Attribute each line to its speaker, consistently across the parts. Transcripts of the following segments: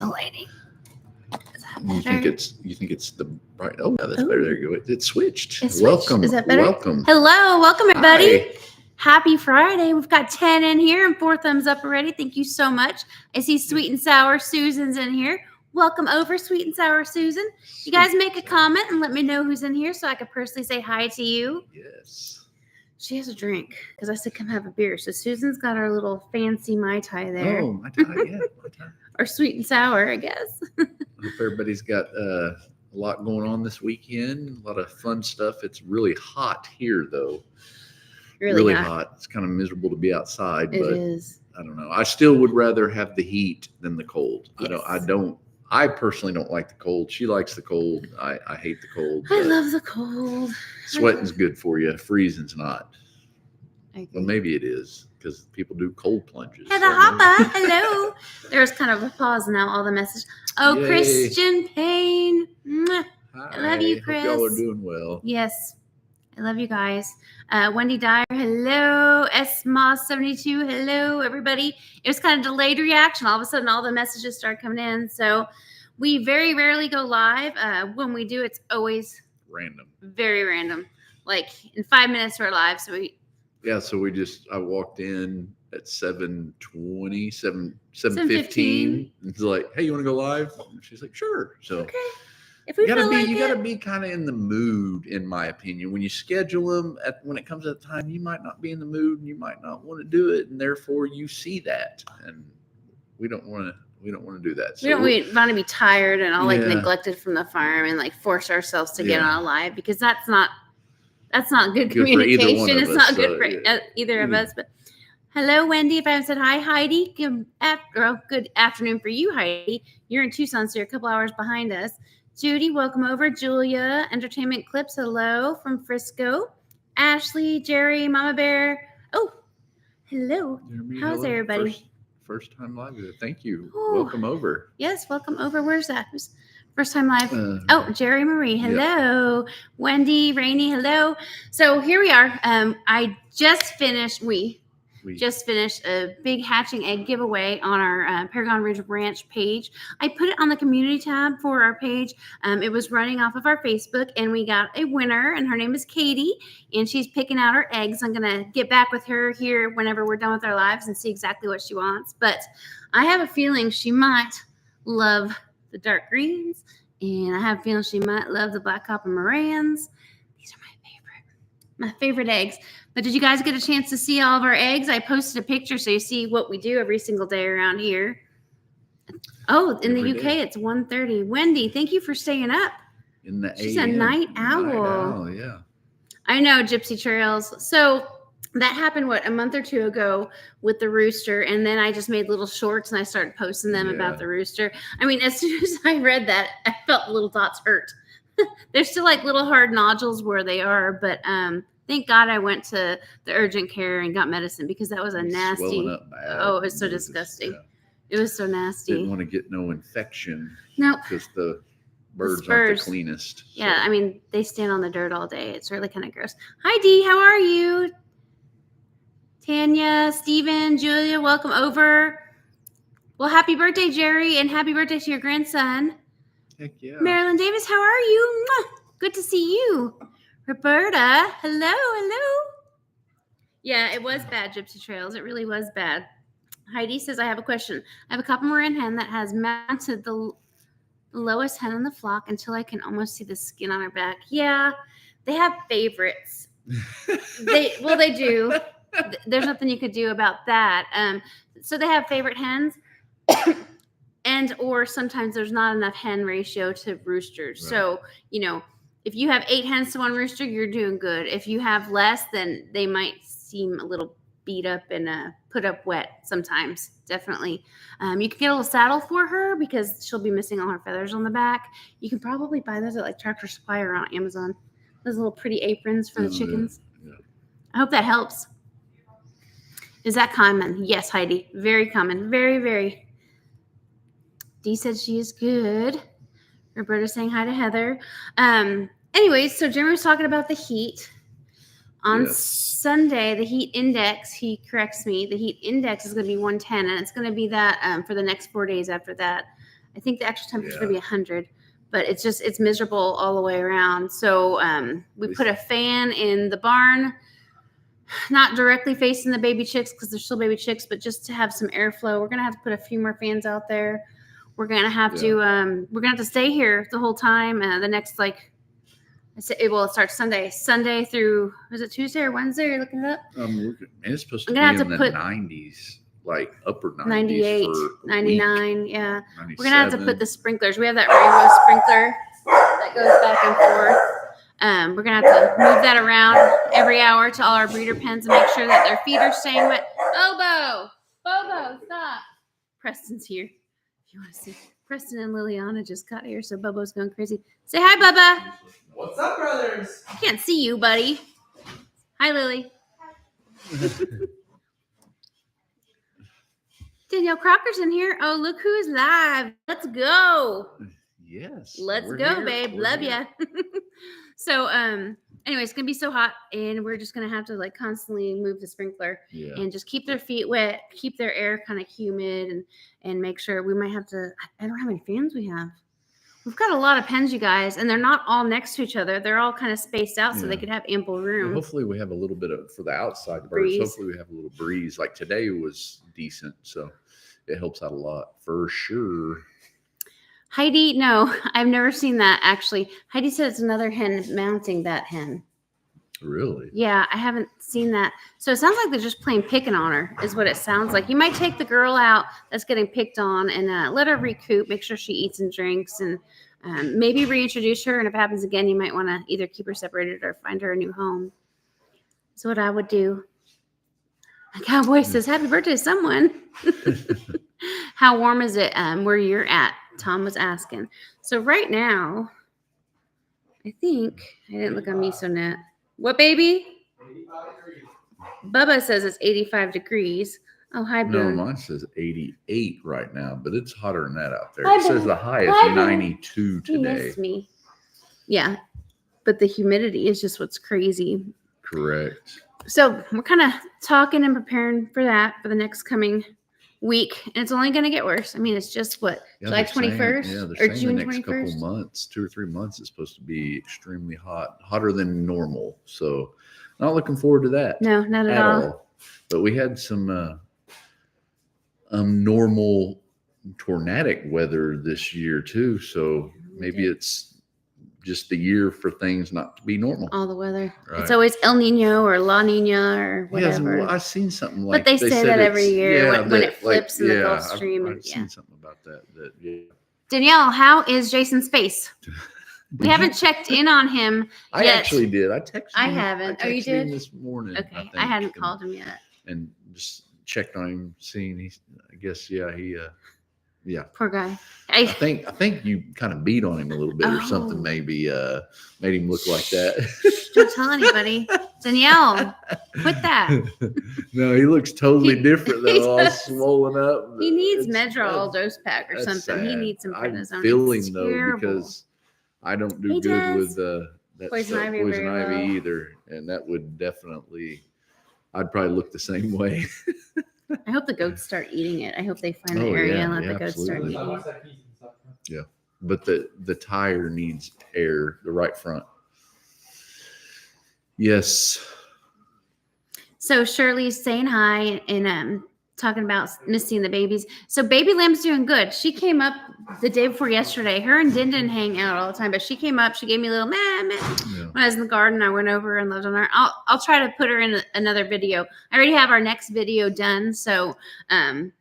Speaker 1: lighting. Is that better?
Speaker 2: You think it's the bright? Oh, yeah, that's better. There you go. It switched.
Speaker 1: Welcome. Is that better?
Speaker 2: Welcome.
Speaker 1: Hello. Welcome, everybody.
Speaker 2: Hi.
Speaker 1: Happy Friday. We've got 10 in here and 4 thumbs up already. Thank you so much. I see Sweet and Sour Susan's in here. Welcome over, Sweet and Sour Susan. You guys make a comment and let me know who's in here so I could personally say hi to you.
Speaker 2: Yes.
Speaker 1: She has a drink because I said come have a beer. So Susan's got our little fancy Mai Tai there.
Speaker 2: Oh, Mai Tai, yeah. Mai Tai.
Speaker 1: Or Sweet and Sour, I guess.
Speaker 2: I hope everybody's got a lot going on this weekend. A lot of fun stuff. It's really hot here, though. Really hot. It's kind of miserable to be outside.
Speaker 1: It
Speaker 2: but
Speaker 1: is.
Speaker 2: I don't know. I still would rather have the heat than the cold.
Speaker 1: Yes.
Speaker 2: I personally don't like the cold. She likes the cold. I hate the cold.
Speaker 1: I love the cold.
Speaker 2: Sweating's good for you. Freezing's not.
Speaker 1: Well,
Speaker 2: maybe it is because people do cold plunges.
Speaker 1: Heather Hoppa, hello. There's kind of a pause now. All the messages. Oh, yay. Christian Payne. Mwah.
Speaker 2: Hi.
Speaker 1: I love you, Chris.
Speaker 2: Hope y'all are doing well.
Speaker 1: Yes. I love you guys. Wendy Dyer, hello. SMOS72, hello, everybody. It was kind of delayed reaction. All of a sudden, all the messages started coming in. So we very rarely go live. When we do, it's always
Speaker 2: random. Very random.
Speaker 1: Like in 5 minutes, we're live. So
Speaker 2: I walked in at 7:20, 7:15. It's like, hey, you want to go live? And she's like, sure. So
Speaker 1: okay. If we
Speaker 2: you gotta be kind of in the mood, in my opinion. When you schedule them, when it comes to the time, you might not be in the mood and you might not want to do it, and therefore you see that, and we don't want to do that. So
Speaker 1: we want to be tired and all like neglected from the farm and like force ourselves to get on a live because that's not good communication. It's not good for either of us. But hello, Wendy. If I haven't said hi, Heidi. Good afternoon for you, Heidi. You're in Tucson, so you're a couple hours behind us. Judy, welcome over. Julia, Entertainment Clips, hello from Frisco. Ashley, Jerry, Mama Bear. Oh, hello.
Speaker 2: Jeremy,
Speaker 1: how's everybody?
Speaker 2: First time live. Thank you. Welcome over.
Speaker 1: Yes, welcome over. Where's that? Who's first time live? Jerry Marie, hello. Yeah. Wendy, Rainey, hello. So here we are. I just finished. We just finished a big hatching egg giveaway on our Paragon Ridge Ranch page. I put it on the community tab for our page. It was running off of our Facebook, and we got a winner, and her name is Katie, and she's picking out her eggs. I'm going to get back with her here whenever we're done with our lives and see exactly what she wants. But I have a feeling she might love the dark greens, and I have a feeling she might love the black copper Morans. These are my favorite eggs. But did you guys get a chance to see all of our eggs? I posted a picture so you see what we do every single day around here. Oh, in the UK, it's 1:30. Wendy, thank you for staying up. She's a night owl.
Speaker 2: Night owl, yeah.
Speaker 1: I know, Gypsy Trails. So that happened, a month or two ago with the rooster. And then I just made little shorts and I started posting them about the rooster. I mean, as soon as I read that, I felt little dots hurt. They're still like little hard nodules where they are, but thank God I went to the urgent care and got medicine because that was a nasty.
Speaker 2: Up bad.
Speaker 1: Oh, it was so disgusting. It was so nasty.
Speaker 2: Didn't want to get no infection.
Speaker 1: No.
Speaker 2: Because the birds aren't the cleanest. So.
Speaker 1: Yeah, I mean, they stand on the dirt all day. It's really kind of gross. Hi, Dee. How are you? Tanya, Steven, Julia, welcome over. Well, happy birthday, Jerry, and happy birthday to your grandson.
Speaker 2: Heck yeah.
Speaker 1: Marilyn Davis, how are you? Mwah. Good to see you. Roberta, hello. Yeah, it was bad, Gypsy Trails. It really was bad. Heidi says, I have a question. I have a copper Moran hen that has mounted the lowest hen in the flock until I can almost see the skin on her back. Yeah, they have favorites. They do. There's nothing you could do about that. So they have favorite hens. And or sometimes there's not enough hen ratio to roosters. Right. So, if you have 8 hens to 1 rooster, you're doing good. If you have less, then they might seem a little beat up and put up wet sometimes, definitely. You can get a little saddle for her because she'll be missing all her feathers on the back. You can probably buy those at like Tractor Supply or on Amazon. Those little pretty aprons for the chickens. Yeah. I hope that helps. Is that common? Yes, Heidi. Very common. Very, very. Dee said she is good. Roberta's saying hi to Heather. Anyways, so Jeremy was talking about the heat. On
Speaker 2: Yes.
Speaker 1: Sunday, the heat index, he corrects me, the heat index is going to be 110, and it's going to be that for the next 4 days after that. I think the actual temperature is going to be 100, but it's miserable all the way around. So we put a fan in the barn, not directly facing the baby chicks because they're still baby chicks, but just to have some airflow. We're going to have to put a few more fans out there. We're going to have to stay here the whole time. The next, it starts Sunday through, is it Tuesday or Wednesday? You're looking it up?
Speaker 2: It's supposed to
Speaker 1: I'm
Speaker 2: be
Speaker 1: gonna have
Speaker 2: in
Speaker 1: to
Speaker 2: the
Speaker 1: put
Speaker 2: 90s, like upper 90s.
Speaker 1: 98,
Speaker 2: for a
Speaker 1: 99,
Speaker 2: week.
Speaker 1: yeah.
Speaker 2: 97.
Speaker 1: We're going to have to put the sprinklers. We have that rainbow sprinkler that goes back and forth. We're going to have to move that around every hour to all our breeder pens and make sure that their feet are staying wet. Bobo, stop. Preston's here. If you want to see. Preston and Liliana just got here, so Bobo's going crazy. Say hi, Bubba.
Speaker 3: What's up, brothers?
Speaker 1: I can't see you, buddy. Hi, Lily. Danielle Crocker's in here. Oh, look who is live. Let's go.
Speaker 2: Yes.
Speaker 1: Let's
Speaker 2: we're
Speaker 1: go,
Speaker 2: here.
Speaker 1: babe.
Speaker 2: We're
Speaker 1: Love
Speaker 2: here.
Speaker 1: ya. So, anyway, it's going to be so hot, and we're just going to have to constantly move the sprinkler
Speaker 2: Yeah.
Speaker 1: and just keep their feet wet, keep their air kind of humid, and make sure we might have to. I don't know how many fans we have. We've got a lot of pens, you guys, and they're not all next to each other. They're all kind of spaced out so they could have ample
Speaker 2: Well,
Speaker 1: room.
Speaker 2: hopefully we have a little bit of, for the outside birds,
Speaker 1: Breeze.
Speaker 2: hopefully we have a little breeze. Like today was decent, so it helps out a lot for sure.
Speaker 1: Heidi, no, I've never seen that actually. Heidi said it's another hen mounting that hen.
Speaker 2: Really?
Speaker 1: Yeah, I haven't seen that. So it sounds like they're just plain picking on her, is what it sounds like. You might take the girl out that's getting picked on and let her recoup, make sure she eats and drinks, and maybe reintroduce her. And if it happens again, you might want to either keep her separated or find her a new home. That's what I would do. My cowboy says, "Happy birthday, someone." How warm is it where you're at? Tom was asking. So right now, I think, I didn't look on MisoNet. What, baby?
Speaker 3: 85 degrees.
Speaker 1: Bubba says it's 85 degrees. Oh, hi,
Speaker 2: No,
Speaker 1: Boone.
Speaker 2: mine says 88 right now, but it's hotter than that out there.
Speaker 1: Hi,
Speaker 2: It says
Speaker 1: Boone.
Speaker 2: the high is
Speaker 1: Hi, Boone.
Speaker 2: 92
Speaker 1: He
Speaker 2: today.
Speaker 1: missed me. Yeah, but the humidity is just what's crazy.
Speaker 2: Correct.
Speaker 1: So we're kind of talking and preparing for that for the next coming week, and it's only going to get worse. I mean, it's just what, July
Speaker 2: they're saying-
Speaker 1: 21st
Speaker 2: yeah,
Speaker 1: or
Speaker 2: they're saying
Speaker 1: June
Speaker 2: the next
Speaker 1: 21st?
Speaker 2: couple months, 2 or 3 months, is supposed to be extremely hot, hotter than normal. So not looking forward to that
Speaker 1: No, not at all.
Speaker 2: But we had some normal tornadic weather this year too. So maybe it's just the year for things not to be normal.
Speaker 1: All the weather.
Speaker 2: Right.
Speaker 1: It's always El Nino or La Nina or
Speaker 2: Yes,
Speaker 1: whatever.
Speaker 2: well, I've seen something like
Speaker 1: But they say
Speaker 2: said
Speaker 1: that every
Speaker 2: it's-
Speaker 1: year
Speaker 2: yeah,
Speaker 1: when it
Speaker 2: that,
Speaker 1: flips in the Gulf
Speaker 2: I've-
Speaker 1: Stream.
Speaker 2: I've
Speaker 1: and,
Speaker 2: seen something about that. Yeah.
Speaker 1: Danielle, how is Jason's face? We
Speaker 2: Did
Speaker 1: haven't
Speaker 2: you-
Speaker 1: checked in on him
Speaker 2: I
Speaker 1: yet.
Speaker 2: actually did. I texted
Speaker 1: I
Speaker 2: him.
Speaker 1: haven't. Oh, you
Speaker 2: texted him
Speaker 1: did?
Speaker 2: this morning.
Speaker 1: Okay,
Speaker 2: think,
Speaker 1: I hadn't
Speaker 2: and-
Speaker 1: called him yet.
Speaker 2: and just checked on him, seeing I guess he
Speaker 1: Poor guy.
Speaker 2: I think you kind of beat on him a little bit or
Speaker 1: Oh.
Speaker 2: something, maybe made him look like that.
Speaker 1: Don't tell anybody. Danielle, quit that.
Speaker 2: No, he looks totally
Speaker 1: He-
Speaker 2: different
Speaker 1: he
Speaker 2: though, all
Speaker 1: does.
Speaker 2: swollen up.
Speaker 1: He needs
Speaker 2: It's-
Speaker 1: Medrol dose pack or
Speaker 2: that's
Speaker 1: something. He
Speaker 2: sad.
Speaker 1: needs some
Speaker 2: I
Speaker 1: prednisone.
Speaker 2: feel
Speaker 1: It's
Speaker 2: him though
Speaker 1: terrible.
Speaker 2: because I don't do
Speaker 1: He
Speaker 2: good
Speaker 1: does.
Speaker 2: with that
Speaker 1: Poison
Speaker 2: stuff,
Speaker 1: ivy
Speaker 2: poison
Speaker 1: very
Speaker 2: ivy
Speaker 1: low.
Speaker 2: either, and that would definitely. I'd probably look the same way.
Speaker 1: I hope the goats start eating it. I hope they find the
Speaker 2: Oh,
Speaker 1: area
Speaker 2: yeah,
Speaker 1: and let
Speaker 2: yeah,
Speaker 1: the goats start
Speaker 2: absolutely.
Speaker 1: eating
Speaker 3: Watch
Speaker 1: it.
Speaker 3: that piece and stuff.
Speaker 2: But the tire needs air, the right front. Yes.
Speaker 1: So Shirley's saying hi and talking about missing the babies. So baby lamb's doing good. She came up the day before yesterday. Her and Din didn't hang out all the time, but she came up. She gave me a little meh.
Speaker 2: Yeah.
Speaker 1: When I was in the garden, I went over and loved on her. I'll try to put her in another video. I already have our next video done, so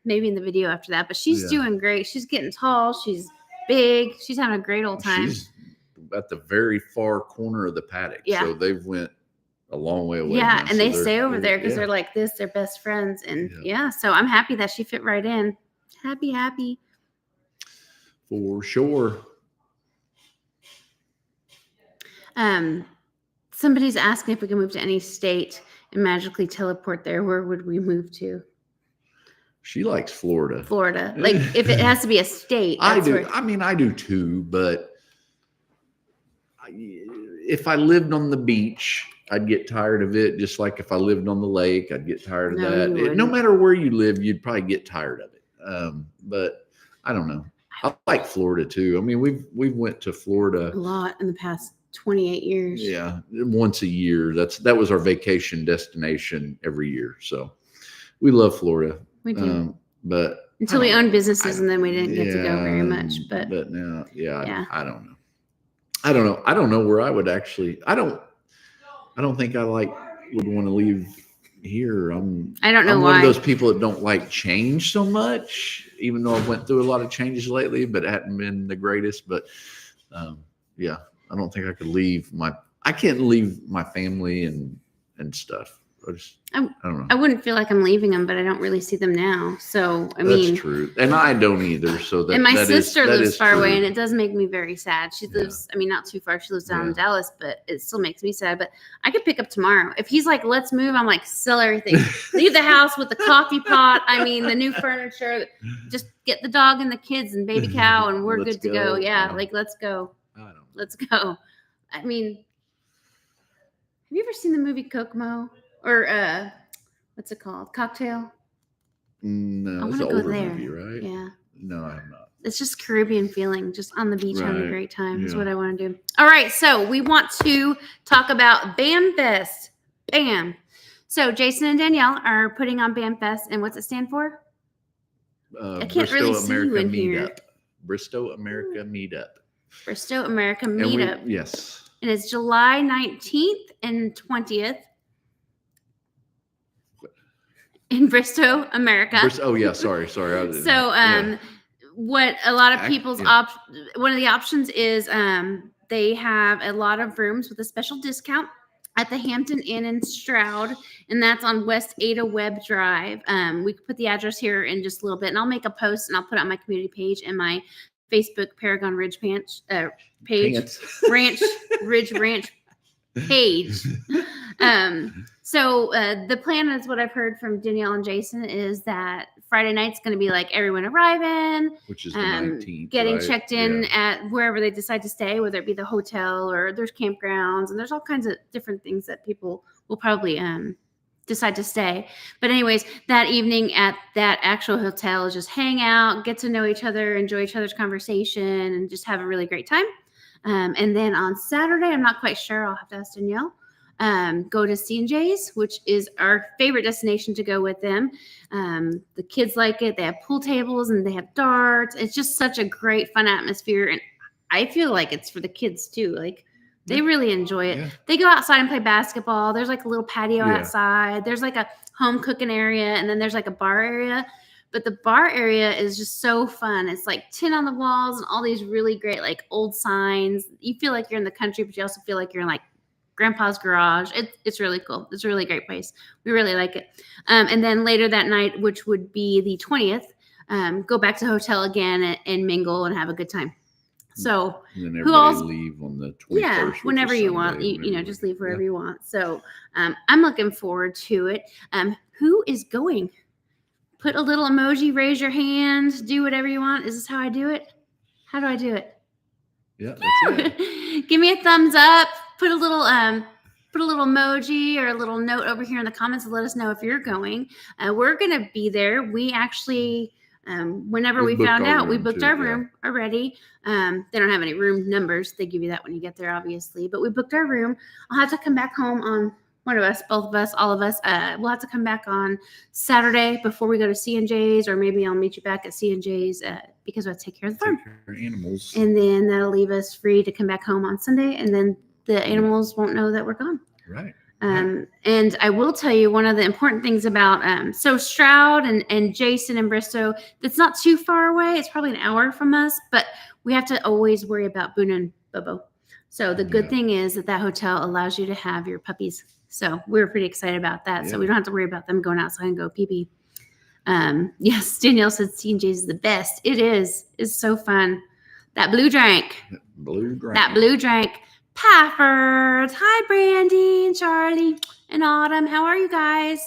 Speaker 1: maybe in the video after that. But she's
Speaker 2: Yeah.
Speaker 1: doing great. She's getting tall. She's big. She's having a great old time.
Speaker 2: She's at the very far corner of the paddock.
Speaker 1: Yeah.
Speaker 2: So they've went a long way away.
Speaker 1: Yeah,
Speaker 2: now.
Speaker 1: and
Speaker 2: So
Speaker 1: they
Speaker 2: they're-
Speaker 1: stay over there because
Speaker 2: yeah.
Speaker 1: they're like this. They're best friends, and
Speaker 2: Yeah.
Speaker 1: yeah. So I'm happy that she fit right in. Happy.
Speaker 2: For sure.
Speaker 1: Somebody's asking if we can move to any state and magically teleport there. Where would we move to?
Speaker 2: She likes Florida.
Speaker 1: Florida. Like if it has to be a state.
Speaker 2: I
Speaker 1: that's
Speaker 2: do.
Speaker 1: where-
Speaker 2: I mean, I do too. But if I lived on the beach, I'd get tired of it. Just like if I lived on the lake, I'd get tired of
Speaker 1: No,
Speaker 2: that.
Speaker 1: you
Speaker 2: No
Speaker 1: wouldn't.
Speaker 2: matter where you live, you'd probably get tired of it. But I don't know. I like Florida too. I mean, we've went to Florida
Speaker 1: A lot in the past 28 years.
Speaker 2: yeah, once a year. That was our vacation destination every year. So we love Florida.
Speaker 1: We do.
Speaker 2: But
Speaker 1: Until we
Speaker 2: I don't
Speaker 1: owned
Speaker 2: know.
Speaker 1: businesses and then we didn't get to go very
Speaker 2: Yeah,
Speaker 1: much. But
Speaker 2: now,
Speaker 1: Yeah.
Speaker 2: I don't know. I don't know where I would actually. I don't think I would want to leave here.
Speaker 1: I don't know
Speaker 2: I'm
Speaker 1: why.
Speaker 2: one of those people that don't like change so much, even though I've went through a lot of changes lately, but it hadn't been the greatest. But yeah, I don't think I could leave I can't leave my family and stuff. I don't know.
Speaker 1: I wouldn't feel like I'm leaving them, but I don't really see them now. So I mean,
Speaker 2: That's true, and I don't either. So that
Speaker 1: and my
Speaker 2: that
Speaker 1: sister
Speaker 2: that
Speaker 1: lives far
Speaker 2: true.
Speaker 1: away, and it does make me very sad. She lives, I mean, not too far. She lives down in
Speaker 2: Yeah.
Speaker 1: Dallas, but it still makes me sad. But I could pick up tomorrow. If he's like, let's move, I'm like, sell everything. Leave the house with the coffee pot. I mean, the new furniture. Just get the dog and the kids and baby cow, and we're
Speaker 2: Let's
Speaker 1: good to go.
Speaker 2: go.
Speaker 1: Yeah,
Speaker 2: Yeah.
Speaker 1: like, let's go.
Speaker 2: I don't know.
Speaker 1: Let's go. I mean, have you ever seen the movie Kokomo? Or what's it called? Cocktail?
Speaker 2: No,
Speaker 1: I
Speaker 2: it's
Speaker 1: want
Speaker 2: an
Speaker 1: to go
Speaker 2: older
Speaker 1: there.
Speaker 2: movie, right?
Speaker 1: Yeah.
Speaker 2: No, I'm not.
Speaker 1: It's just Caribbean feeling, just on the beach having a
Speaker 2: Right.
Speaker 1: great time is
Speaker 2: Yeah.
Speaker 1: what I want to do. All right, so we want to talk about BAM Fest. BAM. So Jason and Danielle are putting on BAM Fest, and what's it stand for? I can't
Speaker 2: Bristow
Speaker 1: really see you
Speaker 2: America
Speaker 1: in here.
Speaker 2: Meetup. Bristow America Meetup.
Speaker 1: Bristow America
Speaker 2: And
Speaker 1: Meetup.
Speaker 2: yes.
Speaker 1: And it's July 19th and 20th in Bristow, America.
Speaker 2: Oh yeah, sorry.
Speaker 1: So, what a lot of people's one of the options is they have a lot of rooms with a special discount at the Hampton Inn in Stroud, and that's on West Ada Webb Drive. We could put the address here in just a little bit, and I'll make a post and I'll put it on my community page and my Facebook Paragon Ridge page. Ranch Ridge Ranch page. So the plan is what I've heard from Danielle and Jason is that Friday night's going to be like everyone arriving,
Speaker 2: which is the 19th,
Speaker 1: getting
Speaker 2: right?
Speaker 1: checked in at wherever they decide to stay, whether it be the hotel or there's campgrounds, and there's all kinds of different things that people will probably decide to stay. But anyways, that evening at that actual hotel is just hang out, get to know each other, enjoy each other's conversation, and just have a really great time. And then on Saturday, I'm not quite sure. I'll have to ask Danielle. Go to C&J's, which is our favorite destination to go with them. The kids like it. They have pool tables and they have darts. It's just such a great, fun atmosphere. And I feel like it's for the kids too. Like they really enjoy it.
Speaker 2: Yeah.
Speaker 1: They go outside and play basketball. There's like a little patio
Speaker 2: Yeah.
Speaker 1: outside. There's like a home cooking area. And then there's like a bar area. But the bar area is just so fun. It's like tin on the walls and all these really great like old signs. You feel like you're in the country, but you also feel like you're in like Grandpa's garage. It's really cool. It's a really great place. We really like it. And then later that night, which would be the 20th, go back to the hotel again and mingle and have a good time. So
Speaker 2: And then
Speaker 1: who else?
Speaker 2: everybody leave on the 21st.
Speaker 1: Yeah,
Speaker 2: which is
Speaker 1: whenever you want.
Speaker 2: Sunday,
Speaker 1: You know, just leave wherever
Speaker 2: yeah.
Speaker 1: you want. So I'm looking forward to it. Who is going? Put a little emoji, raise your hand, do whatever you want. Is this how I do it? How do I do it?
Speaker 2: Yeah, that's it.
Speaker 1: Give me a thumbs up. Put a little emoji or a little note over here in the comments to let us know if you're going. We're gonna be there. We actually, whenever we found out, we booked our room already. They don't have any room numbers. They give you that when you get there, obviously. But we booked our room. I'll have to come back home on one of us, both of us, all of us. We'll have to come back on Saturday before we go to C&J's, or maybe I'll meet you back at C&J's because I have to take care of the farm.
Speaker 2: Take care of animals.
Speaker 1: And then that'll leave us free to come back home on Sunday, and then the animals won't know that we're gone.
Speaker 2: Right.
Speaker 1: And I will tell you one of the important things about so Stroud and Jason and Bristow, that's not too far away. It's probably an hour from us, but we have to always worry about Boone and Bobo. So the good thing is that hotel allows you to have your puppies. So we're pretty excited about that. So we don't have to worry about them going outside and go pee-pee. Yes, Danielle said C&J's is the best. It is. It's so fun. That blue drink. That blue drink. Pafford. Hi, Brandy and Charlie and Autumn. How are you guys?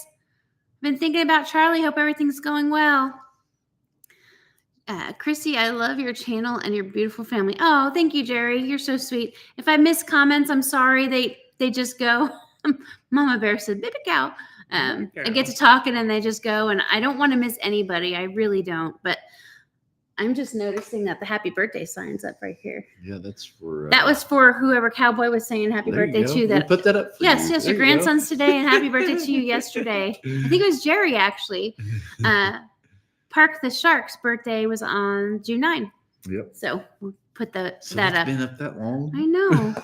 Speaker 1: Been thinking about Charlie. Hope everything's going well. Chrissy, I love your channel and your beautiful family. Oh, thank you, Jerry. You're so sweet. If I miss comments, I'm sorry. They just go. Mama Bear said, baby cow.
Speaker 2: Baby
Speaker 1: I get
Speaker 2: cow.
Speaker 1: to talking and they just go, and I don't want to miss anybody. I really don't. But I'm just noticing that the happy birthday sign's up right here.
Speaker 2: Yeah, that's for.
Speaker 1: That was for whoever cowboy was saying happy
Speaker 2: there you
Speaker 1: birthday
Speaker 2: go.
Speaker 1: to.
Speaker 2: We
Speaker 1: That
Speaker 2: put that up for
Speaker 1: yes,
Speaker 2: you.
Speaker 1: yes,
Speaker 2: There
Speaker 1: your
Speaker 2: you go.
Speaker 1: grandson's today, and happy birthday to you yesterday. I think it was Jerry actually. Park the Shark's birthday was on June 9.
Speaker 2: Yep.
Speaker 1: So we'll put
Speaker 2: So
Speaker 1: that
Speaker 2: it's
Speaker 1: up.
Speaker 2: been up that long.
Speaker 1: I know.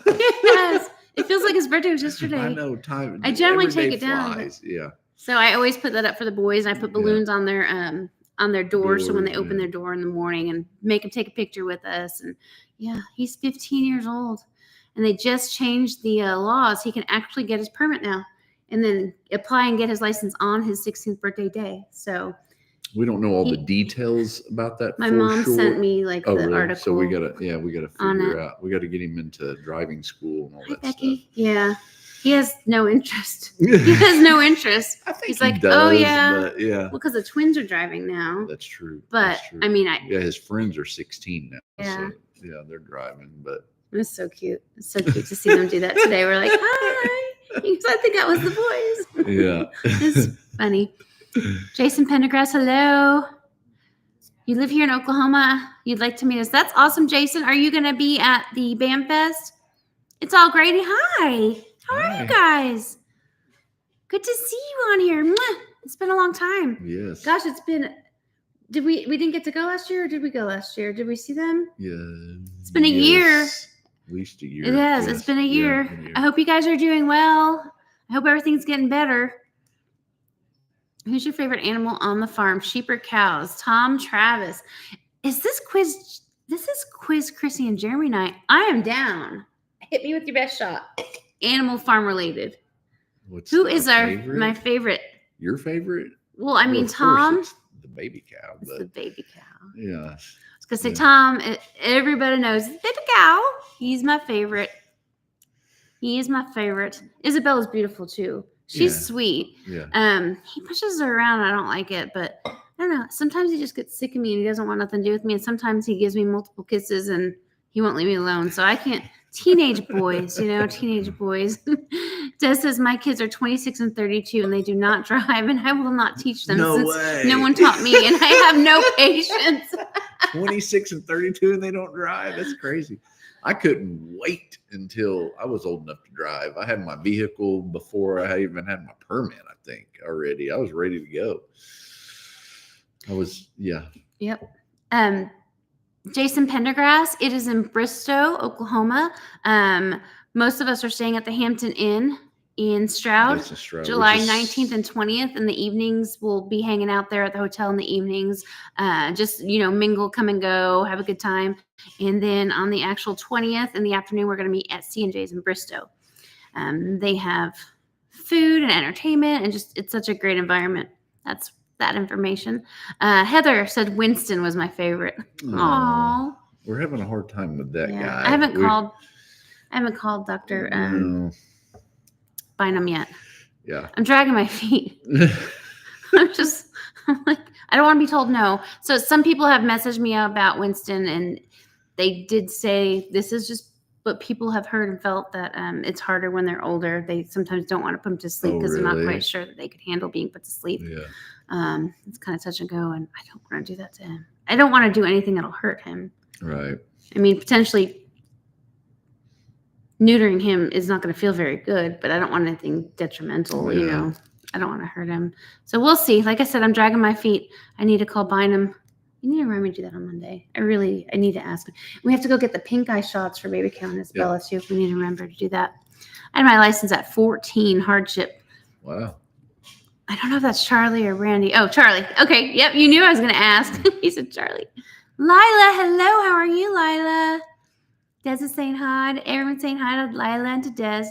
Speaker 1: Yes. It feels like his birthday was yesterday.
Speaker 2: I know. Time.
Speaker 1: I generally
Speaker 2: every day
Speaker 1: take it down,
Speaker 2: flies. Yeah.
Speaker 1: So I always put that up for the boys. I put balloons on their door, so when they open
Speaker 2: yeah.
Speaker 1: their door in the morning, and make them take a picture with us. And yeah, he's 15 years old, and they just changed the laws. He can actually get his permit now, and then apply and get his license on his 16th birthday day. So
Speaker 2: We don't know all the details about that.
Speaker 1: my
Speaker 2: for
Speaker 1: mom
Speaker 2: sure.
Speaker 1: sent me like
Speaker 2: Oh,
Speaker 1: the
Speaker 2: really?
Speaker 1: article.
Speaker 2: So we gotta
Speaker 1: on
Speaker 2: figure
Speaker 1: it.
Speaker 2: out. We gotta get him into driving school and all
Speaker 1: Hi,
Speaker 2: that
Speaker 1: Becky. Yeah, he has no interest. He
Speaker 2: stuff.
Speaker 1: has no interest.
Speaker 2: I think
Speaker 1: He's
Speaker 2: he
Speaker 1: like,
Speaker 2: does,
Speaker 1: oh yeah,
Speaker 2: but yeah,
Speaker 1: well, because the twins are driving now.
Speaker 2: that's true.
Speaker 1: But
Speaker 2: That's true.
Speaker 1: I mean,
Speaker 2: yeah, his friends are 16 now.
Speaker 1: Yeah.
Speaker 2: So, yeah, they're driving, but
Speaker 1: It's so cute. It's so cute to see them do that today. We're like, hi. Because I think that was the boys.
Speaker 2: yeah,
Speaker 1: It's funny. Jason Pendergrass, hello. You live here in Oklahoma. You'd like to meet us. That's awesome, Jason. Are you going to be at the BAM Fest? It's all Grady. Hi. How are
Speaker 2: Hi.
Speaker 1: you guys? Good to see you on here. Mwah. It's been a long time.
Speaker 2: yes,
Speaker 1: Gosh, it's been. Did we didn't get to go last year, or did we go last year? Did we see them?
Speaker 2: yeah.
Speaker 1: It's been a year.
Speaker 2: At least a year.
Speaker 1: It has.
Speaker 2: Yes.
Speaker 1: It's been a
Speaker 2: Yeah,
Speaker 1: year.
Speaker 2: been a year.
Speaker 1: I hope you guys are doing well. I hope everything's getting better. Who's your favorite animal on the farm? Sheep or cows? Tom Travis. Is this quiz? This is quiz Chrissy and Jeremy night. I am down. Hit me with your best shot. Animal farm related.
Speaker 2: What's
Speaker 1: Who
Speaker 2: our
Speaker 1: is
Speaker 2: favorite?
Speaker 1: my favorite?
Speaker 2: Your favorite?
Speaker 1: Well, I mean,
Speaker 2: of course
Speaker 1: Tom.
Speaker 2: it's the baby cow,
Speaker 1: It's
Speaker 2: but
Speaker 1: the baby cow.
Speaker 2: yeah.
Speaker 1: I was gonna say
Speaker 2: Yeah.
Speaker 1: Tom. Everybody knows baby cow. He's my favorite. He is my favorite. Isabella's beautiful too. She's
Speaker 2: Yeah.
Speaker 1: sweet.
Speaker 2: Yeah.
Speaker 1: He pushes her around. I don't like it, but I don't know. Sometimes he just gets sick of me and he doesn't want nothing to do with me. And sometimes he gives me multiple kisses and he won't leave me alone. So I can't. Teenage boys, teenage boys. Des says my kids are 26 and 32 and they do not drive, and I will not teach them
Speaker 2: No
Speaker 1: since
Speaker 2: way.
Speaker 1: no one taught me, and I have no patience.
Speaker 2: 26 and 32 and they don't drive. That's crazy. I couldn't wait until I was old enough to drive. I had my vehicle before I even had my permit, I think, already. I was ready to go.
Speaker 1: Yep. Jason Pendergrass, it is in Bristow, Oklahoma. Most of us are staying at the Hampton Inn in Stroud.
Speaker 2: That's a Stroud,
Speaker 1: July
Speaker 2: which is-
Speaker 1: 19th and 20th. In the evenings, we'll be hanging out there at the hotel in the evenings. Just, mingle, come and go, have a good time. And then on the actual 20th in the afternoon, we're going to meet at C&J's in Bristow. They have food and entertainment, and just it's such a great environment. That's that information. Heather said Winston was my favorite.
Speaker 2: Aw.
Speaker 1: Aww.
Speaker 2: We're having a hard time with that
Speaker 1: Yeah.
Speaker 2: guy.
Speaker 1: I haven't called Dr.
Speaker 2: No.
Speaker 1: Bynum yet.
Speaker 2: Yeah.
Speaker 1: I'm dragging my feet. I'm like, I don't want to be told no. So some people have messaged me about Winston, and they did say this is just what people have heard and felt, that it's harder when they're older. They sometimes don't want to put them to sleep because they're not
Speaker 2: really?
Speaker 1: quite sure that they could handle being put to sleep.
Speaker 2: Yeah.
Speaker 1: It's kind of touch and go, and I don't want to do that to him. I don't want to do anything that'll hurt him.
Speaker 2: Right.
Speaker 1: I mean, potentially neutering him is not going to feel very good, but I don't want anything detrimental,
Speaker 2: Yeah.
Speaker 1: I don't want to hurt him. So we'll see. Like I said, I'm dragging my feet. I need to call Bynum. You need to remind me to do that on Monday. I need to ask him. We have to go get the pink eye shots for baby cow and Isabella too, if we need to remember to do that. I had my license at 14, hardship.
Speaker 2: Wow.
Speaker 1: I don't know if that's Charlie or Randy. Oh, Charlie. Okay. Yep. You knew I was going to ask. He said Charlie. Lila. Hello. How are you, Lila? Des is saying hi. Everyone's saying hi to Lila and to Des.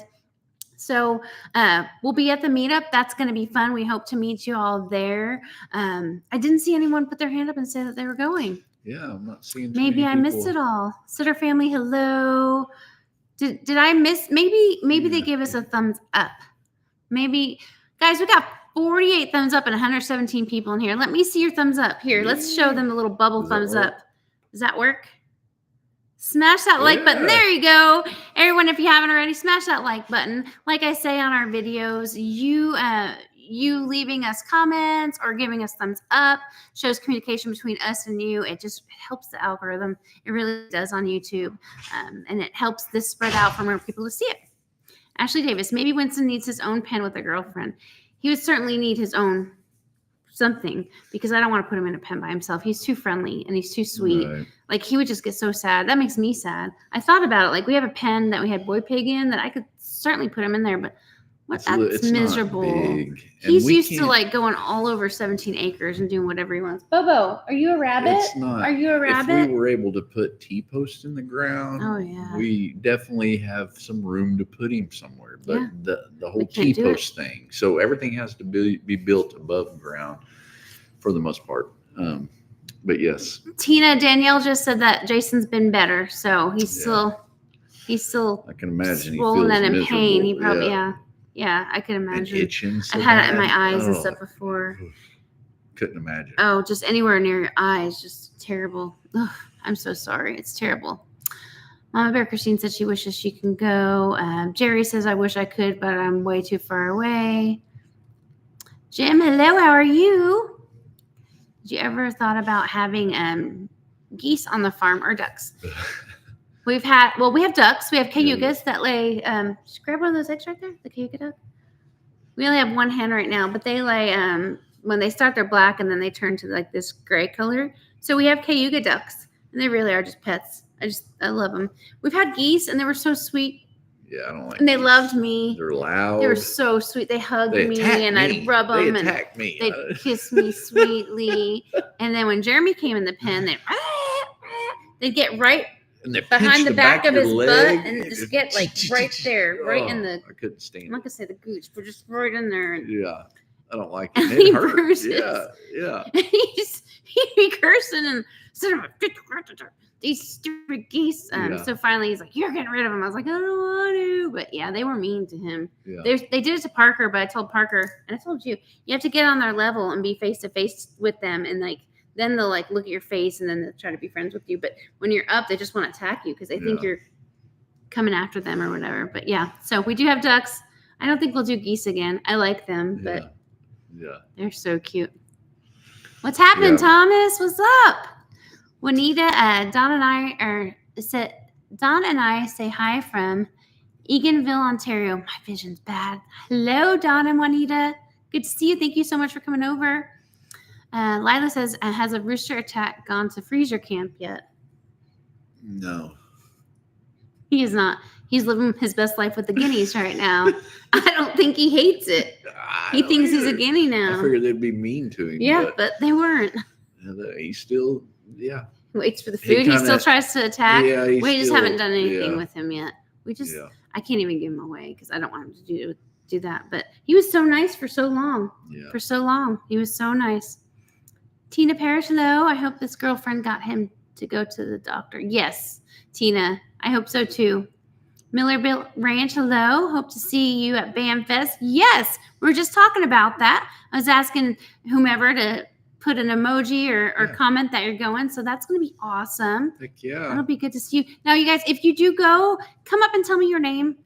Speaker 1: So we'll be at the meetup. That's going to be fun. We hope to meet you all there. I didn't see anyone put their hand up and say that they were going.
Speaker 2: Yeah, I'm not seeing too
Speaker 1: Maybe
Speaker 2: many
Speaker 1: I missed
Speaker 2: people.
Speaker 1: it all. Sitter family, hello. Did I miss? Maybe they gave us a thumbs up. Maybe, guys, we got 48 thumbs up and 117 people in here. Let me see your thumbs up. Here, let's show them the little bubble
Speaker 2: Does that
Speaker 1: thumbs
Speaker 2: work?
Speaker 1: up. Does that work? Smash that like button.
Speaker 2: Yeah.
Speaker 1: There you go. Everyone, if you haven't already, smash that like button. Like I say on our videos, you leaving us comments or giving us thumbs up shows communication between us and you. It helps the algorithm. It really does on YouTube. And it helps this spread out for more people to see it. Ashley Davis, maybe Winston needs his own pen with a girlfriend. He would certainly need his own something because I don't want to put him in a pen by himself. He's too friendly and he's too sweet.
Speaker 2: Right.
Speaker 1: Like he would just get so sad. That makes me sad. I thought about it. Like we have a pen that we had Boy Pig in that I could certainly put him in there, but that's
Speaker 2: It's
Speaker 1: miserable.
Speaker 2: Not big. And
Speaker 1: He's
Speaker 2: we
Speaker 1: used to
Speaker 2: can't-
Speaker 1: like going all over 17 acres and doing whatever he wants. Bobo, are you a rabbit?
Speaker 2: It's not.
Speaker 1: Are you a
Speaker 2: If
Speaker 1: rabbit?
Speaker 2: we were able to put T-posts in the ground,
Speaker 1: Oh, yeah.
Speaker 2: we definitely have some room to put him somewhere. But
Speaker 1: Yeah.
Speaker 2: the whole
Speaker 1: can't do it.
Speaker 2: T-post thing, so everything has to be built above ground for the most part. But yes,
Speaker 1: Tina Danielle just said that Jason's been better, so he's
Speaker 2: Yeah.
Speaker 1: still
Speaker 2: I can imagine he
Speaker 1: swollen
Speaker 2: feels
Speaker 1: and in pain. He
Speaker 2: miserable.
Speaker 1: probably yeah, I can
Speaker 2: And
Speaker 1: imagine.
Speaker 2: itching. So
Speaker 1: I've had it in my
Speaker 2: bad.
Speaker 1: eyes and
Speaker 2: Oh,
Speaker 1: stuff before.
Speaker 2: Couldn't imagine.
Speaker 1: Oh, just anywhere near your eyes, just terrible. Ugh, I'm so sorry. It's terrible. Mama Bear Christine said she wishes she can go. Jerry says, I wish I could, but I'm way too far away. Jim, hello. How are you? Did you ever thought about having geese on the farm or ducks? We have ducks. We have cayugas that lay. Just grab one of those eggs right there, the cayuga duck. We only have one hen right now, but they lay. When they start, they're black, and then they turn to like this gray color. So we have cayuga ducks, and they really are just pets. I love them. We've had geese, and they were so sweet,
Speaker 2: Yeah, I don't like.
Speaker 1: and they
Speaker 2: these.
Speaker 1: loved me.
Speaker 2: They're loud.
Speaker 1: They were so sweet. They hugged
Speaker 2: They
Speaker 1: me,
Speaker 2: attack
Speaker 1: and
Speaker 2: me.
Speaker 1: I'd rub them,
Speaker 2: They
Speaker 1: and
Speaker 2: attack me.
Speaker 1: they'd kiss me sweetly. And then when Jeremy came in the pen, they'd get right
Speaker 2: And they
Speaker 1: behind
Speaker 2: pinch
Speaker 1: the back of
Speaker 2: your
Speaker 1: his
Speaker 2: leg,
Speaker 1: butt and just get like right there, right in the.
Speaker 2: I couldn't stand
Speaker 1: I'm not
Speaker 2: it.
Speaker 1: gonna say the gooch, but just right in there. And
Speaker 2: Yeah, I don't like
Speaker 1: And
Speaker 2: it.
Speaker 1: he
Speaker 2: It hurts.
Speaker 1: bruises.
Speaker 2: Yeah.
Speaker 1: he'd be cursing and sort of these stupid geese.
Speaker 2: Yeah.
Speaker 1: So finally he's like, "You're getting rid of them." I was like, "I don't want to," but yeah, they were mean to him.
Speaker 2: Yeah.
Speaker 1: They did it to Parker, but I told Parker, and I told you, you have to get on their level and be face to face with them, and like then they'll like look at your face and then they'll try to be friends with you. But when you're up, they just want to attack you because they think
Speaker 2: Yeah.
Speaker 1: you're coming after them or whatever. But yeah, so we do have ducks. I don't think we'll do geese again. I like them, but
Speaker 2: Yeah.
Speaker 1: they're so cute. What's happening,
Speaker 2: Yeah.
Speaker 1: Thomas? What's up? Juanita, Don and I say hi from Eganville, Ontario. My vision's bad. Hello, Don and Juanita. Good to see you. Thank you so much for coming over. Lila says, has a rooster attack gone to freezer camp yet?
Speaker 2: No.
Speaker 1: He is not. He's living his best life with the guineas right now. I don't think he hates it. He thinks he's a guinea
Speaker 2: I
Speaker 1: now.
Speaker 2: figured they'd be mean to him.
Speaker 1: Yeah, but they weren't.
Speaker 2: He's still, yeah.
Speaker 1: He waits for the
Speaker 2: He
Speaker 1: food. He, still
Speaker 2: kinda-
Speaker 1: tries to attack.
Speaker 2: Yeah,
Speaker 1: We just haven't done anything
Speaker 2: yeah.
Speaker 1: with him yet.
Speaker 2: Yeah.
Speaker 1: I can't even give him away because I don't want him to do that. But he was so nice for so long.
Speaker 2: Yeah.
Speaker 1: For so long. He was so nice. Tina Parrish, hello. I hope this girlfriend got him to go to the doctor. Yes, Tina. I hope so too. Millerville Ranch, hello. Hope to see you at BAM Fest. Yes, we were just talking about that. I was asking whomever to put an emoji or
Speaker 2: Yeah.
Speaker 1: comment that you're going. So that's going to be awesome.
Speaker 2: Heck yeah.
Speaker 1: That'll be good to see you. Now, you guys, if you do go, come up and tell me your name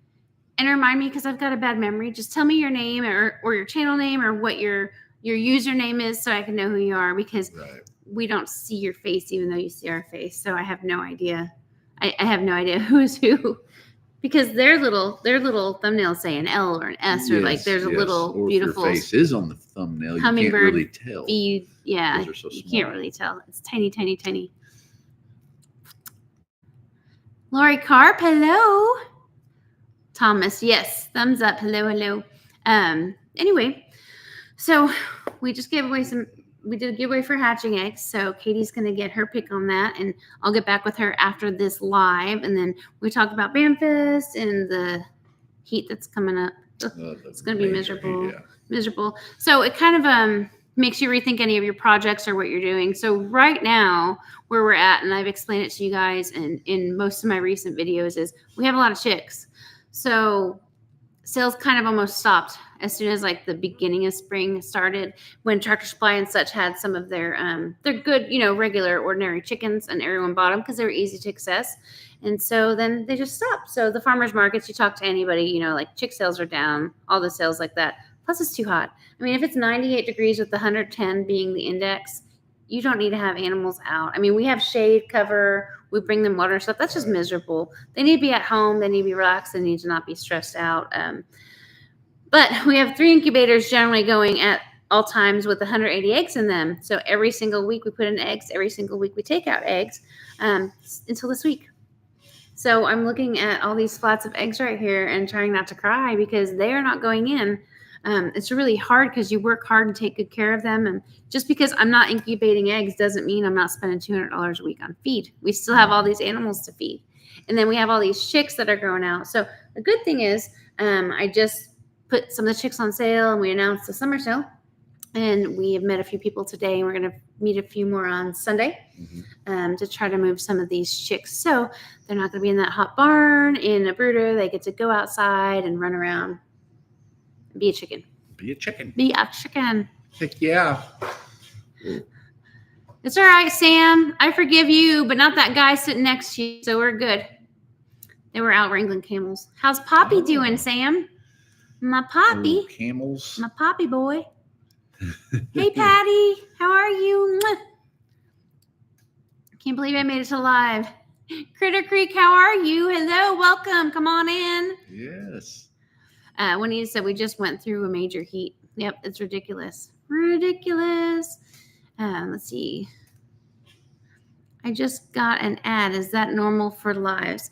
Speaker 1: and remind me because I've got a bad memory. Just tell me your name or your channel name or what your username is so I can know who you are because
Speaker 2: Right.
Speaker 1: we don't see your face even though you see our face. So I have no idea. I have no idea who is who because their little thumbnails say an L or an S or like there's a little
Speaker 2: Or if
Speaker 1: beautiful
Speaker 2: your face is on the thumbnail, you can't
Speaker 1: hummingbird
Speaker 2: really tell.
Speaker 1: feed. Yeah,
Speaker 2: Those are so
Speaker 1: you
Speaker 2: small.
Speaker 1: can't really tell. It's tiny, tiny, tiny. Lori Carp, hello. Thomas, yes, thumbs up. Hello, hello. Anyway, so we just gave away we did a giveaway for hatching eggs. So Katie's going to get her pick on that and I'll get back with her after this live. And then we talk about BAMFest and the heat that's coming up. Ugh, it's going to be miserable.
Speaker 2: Yeah.
Speaker 1: Miserable. So it kind of makes you rethink any of your projects or what you're doing. So right now where we're at, and I've explained it to you guys in most of my recent videos, is we have a lot of chicks. So sales kind of almost stopped as soon as like the beginning of spring started, when Tractor Supply and such had some of their good, regular ordinary chickens, and everyone bought them because they were easy to access. And so then they just stopped. So the farmers markets, you talk to anybody, like chick sales are down, all the sales like that. Plus it's too hot. I mean, if it's 98 degrees with the 110 being the index, you don't need to have animals out. I mean, we have shade cover. We bring them water and stuff. That's just miserable. They need to be at home. They need to be relaxed. They need to not be stressed out. But we have 3 incubators generally going at all times with 180 eggs in them. So every single week we put in eggs. Every single week we take out eggs until this week. So I'm looking at all these flats of eggs right here and trying not to cry because they are not going in. It's really hard because you work hard and take good care of them. And just because I'm not incubating eggs doesn't mean I'm not spending $200 a week on feed. We still have all these animals to feed. And then we have all these chicks that are growing out. So the good thing is I just put some of the chicks on sale and we announced the summer sale. And we have met a few people today, and we're going to meet a few more on Sunday to try to move some of these chicks. So they're not going to be in that hot barn in a brooder. They get to go outside and run around. Be a chicken.
Speaker 2: Be a chicken.
Speaker 1: Be a chicken.
Speaker 2: Heck yeah.
Speaker 1: It's all right, Sam. I forgive you, but not that guy sitting next to you, so we're good. They were out wrangling camels. How's Poppy doing, Sam? My Poppy.
Speaker 2: Oh, camels.
Speaker 1: My Poppy boy. Hey, Patty. How are you? Can't believe I made it to live. Critter Creek, how are you? Hello, welcome. Come on in.
Speaker 2: Yes.
Speaker 1: Juanita said we just went through a major heat. Yep, it's ridiculous. Ridiculous. Let's see. I just got an ad. Is that normal for lives?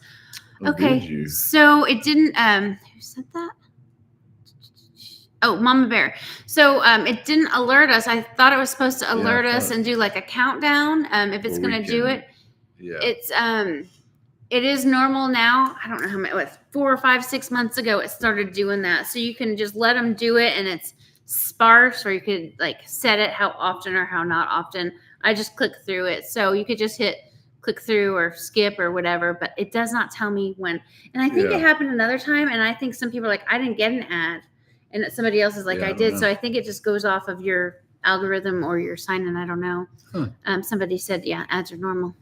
Speaker 2: Oh,
Speaker 1: okay. So it didn't. Who said that? Oh, Mama Bear. So it didn't alert us. I thought it was supposed to alert us and do like a countdown. If it's going to do it.
Speaker 2: Yeah.
Speaker 1: It's it is normal now. I don't know how many. What, 4 or 5, 6 months ago it started doing that. So you can just let them do it, and it's sparse, or you could like set it how often or how not often. I just click through it, so you could just hit click through or skip or whatever, but it does not tell me when. And I think it happened another time, and I think some people are like, I didn't get an ad. And somebody else is like, I did. So I think it just goes off of your algorithm or your sign in. I don't know. Huh. Somebody said, yeah, ads are normal.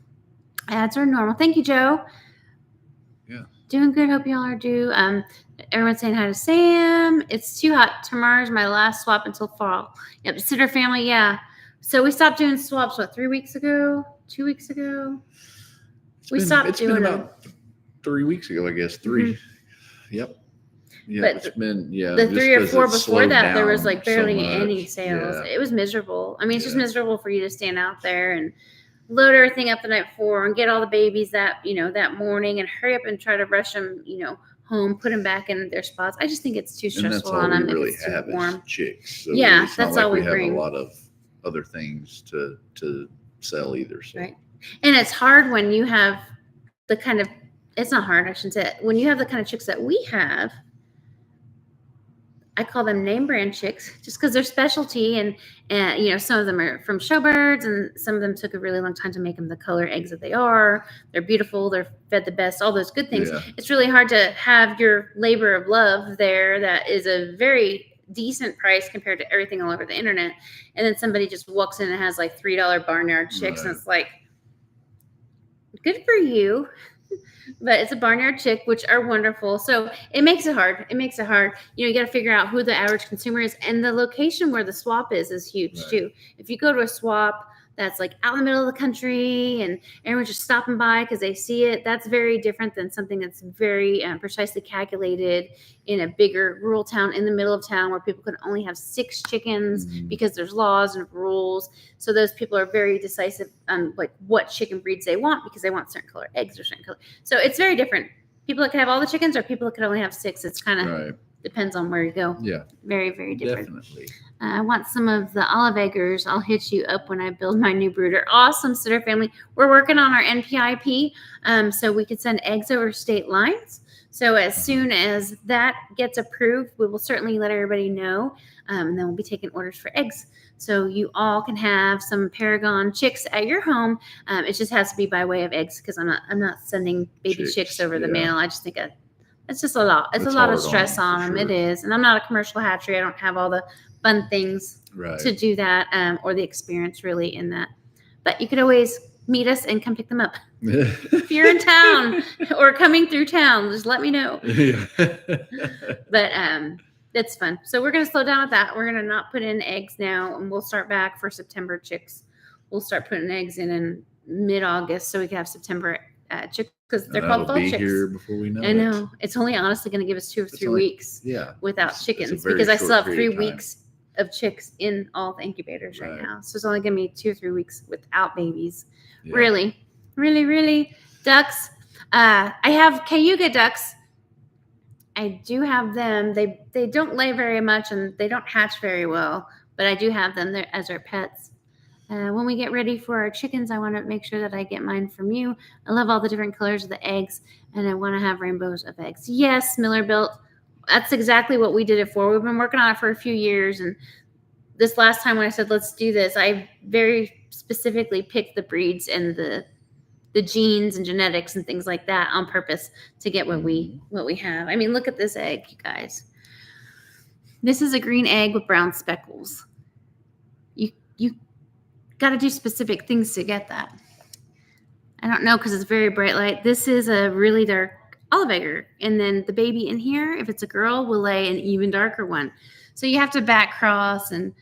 Speaker 1: Ads are normal. Thank you, Joe.
Speaker 2: Yeah.
Speaker 1: Doing good. Hope y'all are due. Everyone's saying hi to Sam. It's too hot. Tomorrow's my last swap until fall. Yep. Sitter family. Yeah. So we stopped doing swaps, 3 weeks ago? 2 weeks ago? It's been
Speaker 2: about 3 weeks ago, I guess. 3. Mm-hmm. Yep. Yeah,
Speaker 1: but
Speaker 2: it's been,
Speaker 1: the 3 or 4 before that, there was like barely any sales.
Speaker 2: Yeah.
Speaker 1: It was miserable. I mean, it's just miserable for you to stand out there and load everything up the night before and get all the babies that morning and hurry up and try to rush them, home, put them back in their spots. I just think it's too stressful on them.
Speaker 2: Really
Speaker 1: if it's too warm.
Speaker 2: Chicks. So
Speaker 1: yeah, that's all we bring.
Speaker 2: Have a lot of other things to sell either. So.
Speaker 1: Right. And it's hard when you have the kind of, it's not hard, I shouldn't say it. When you have the kind of chicks that we have, I call them name brand chicks just because they're specialty and some of them are from showbirds and some of them took a really long time to make them the color eggs that they are. They're beautiful. They're fed the best, all those good things. Yeah. It's really hard to have your labor of love there. That is a very decent price compared to everything all over the internet. And then somebody just walks in and has like $3 barnyard chicks. Right. And it's like, good for you. But it's a barnyard chick, which are wonderful. So it makes it hard. You got to figure out who the average consumer is. And the location where the swap is huge, right. too. If you go to a swap that's like out in the middle of the country and everyone's just stopping by because they see it, that's very different than something that's very precisely calculated in a bigger rural town in the middle of town where people can only have 6 chickens because there's laws and rules. So those people are very decisive on like what chicken breeds they want because they want certain color eggs or certain color. So it's very different. People that can have all the chickens or people that can only have 6. It's kind of depends on where you go. Yeah. Very, very different.
Speaker 2: Definitely.
Speaker 1: I want some of the olive eggers. I'll hit you up when I build my new brooder. Awesome, Sitter family. We're working on our NPIP so we could send eggs over state lines. So as soon as that gets approved, we will certainly let everybody know. And then we'll be taking orders for eggs. So you all can have some Paragon chicks at your home. It just has to be by way of eggs because I'm not sending baby chicks over the mail. I just think It's just a lot. It's a
Speaker 2: It's
Speaker 1: lot of
Speaker 2: hard on
Speaker 1: stress
Speaker 2: them,
Speaker 1: on
Speaker 2: for
Speaker 1: them. It
Speaker 2: sure.
Speaker 1: is. And I'm not a commercial hatchery. I don't have all the fun things
Speaker 2: Right.
Speaker 1: to do that or the experience really in that. But you could always meet us and come pick them up. If you're in town or coming through town, just let me know.
Speaker 2: Yeah.
Speaker 1: But it's fun. So we're going to slow down with that. We're going to not put in eggs now, and we'll start back for September chicks. We'll start putting eggs in mid-August so we can have September chicks because they're called fall
Speaker 2: be
Speaker 1: chicks.
Speaker 2: here before we know
Speaker 1: I know. It's only honestly going to give us 2 or 3 weeks
Speaker 2: Yeah.
Speaker 1: without
Speaker 2: It's a
Speaker 1: chickens
Speaker 2: very
Speaker 1: because I
Speaker 2: short
Speaker 1: still have
Speaker 2: period
Speaker 1: 3
Speaker 2: of time.
Speaker 1: weeks of chicks in all the incubators right
Speaker 2: Right.
Speaker 1: now. So it's only going to be 2 or 3 weeks without babies.
Speaker 2: Yeah.
Speaker 1: Really. Ducks. I have Cayuga ducks. I do have them. They don't lay very much and they don't hatch very well, but I do have them there as our pets. When we get ready for our chickens, I want to make sure that I get mine from you. I love all the different colors of the eggs, and I want to have rainbows of eggs. Yes, Miller Built. That's exactly what we did it for. We've been working on it for a few years, and this last time when I said let's do this, I very specifically picked the breeds and the genes and genetics and things like that on purpose to get what we have. I mean, look at this egg, you guys. This is a green egg with brown speckles. You got to do specific things to get that. I don't know because it's very bright light. This is a really dark olive egg, and then the baby in here, if it's a girl, will lay an even darker one. So you have to back cross and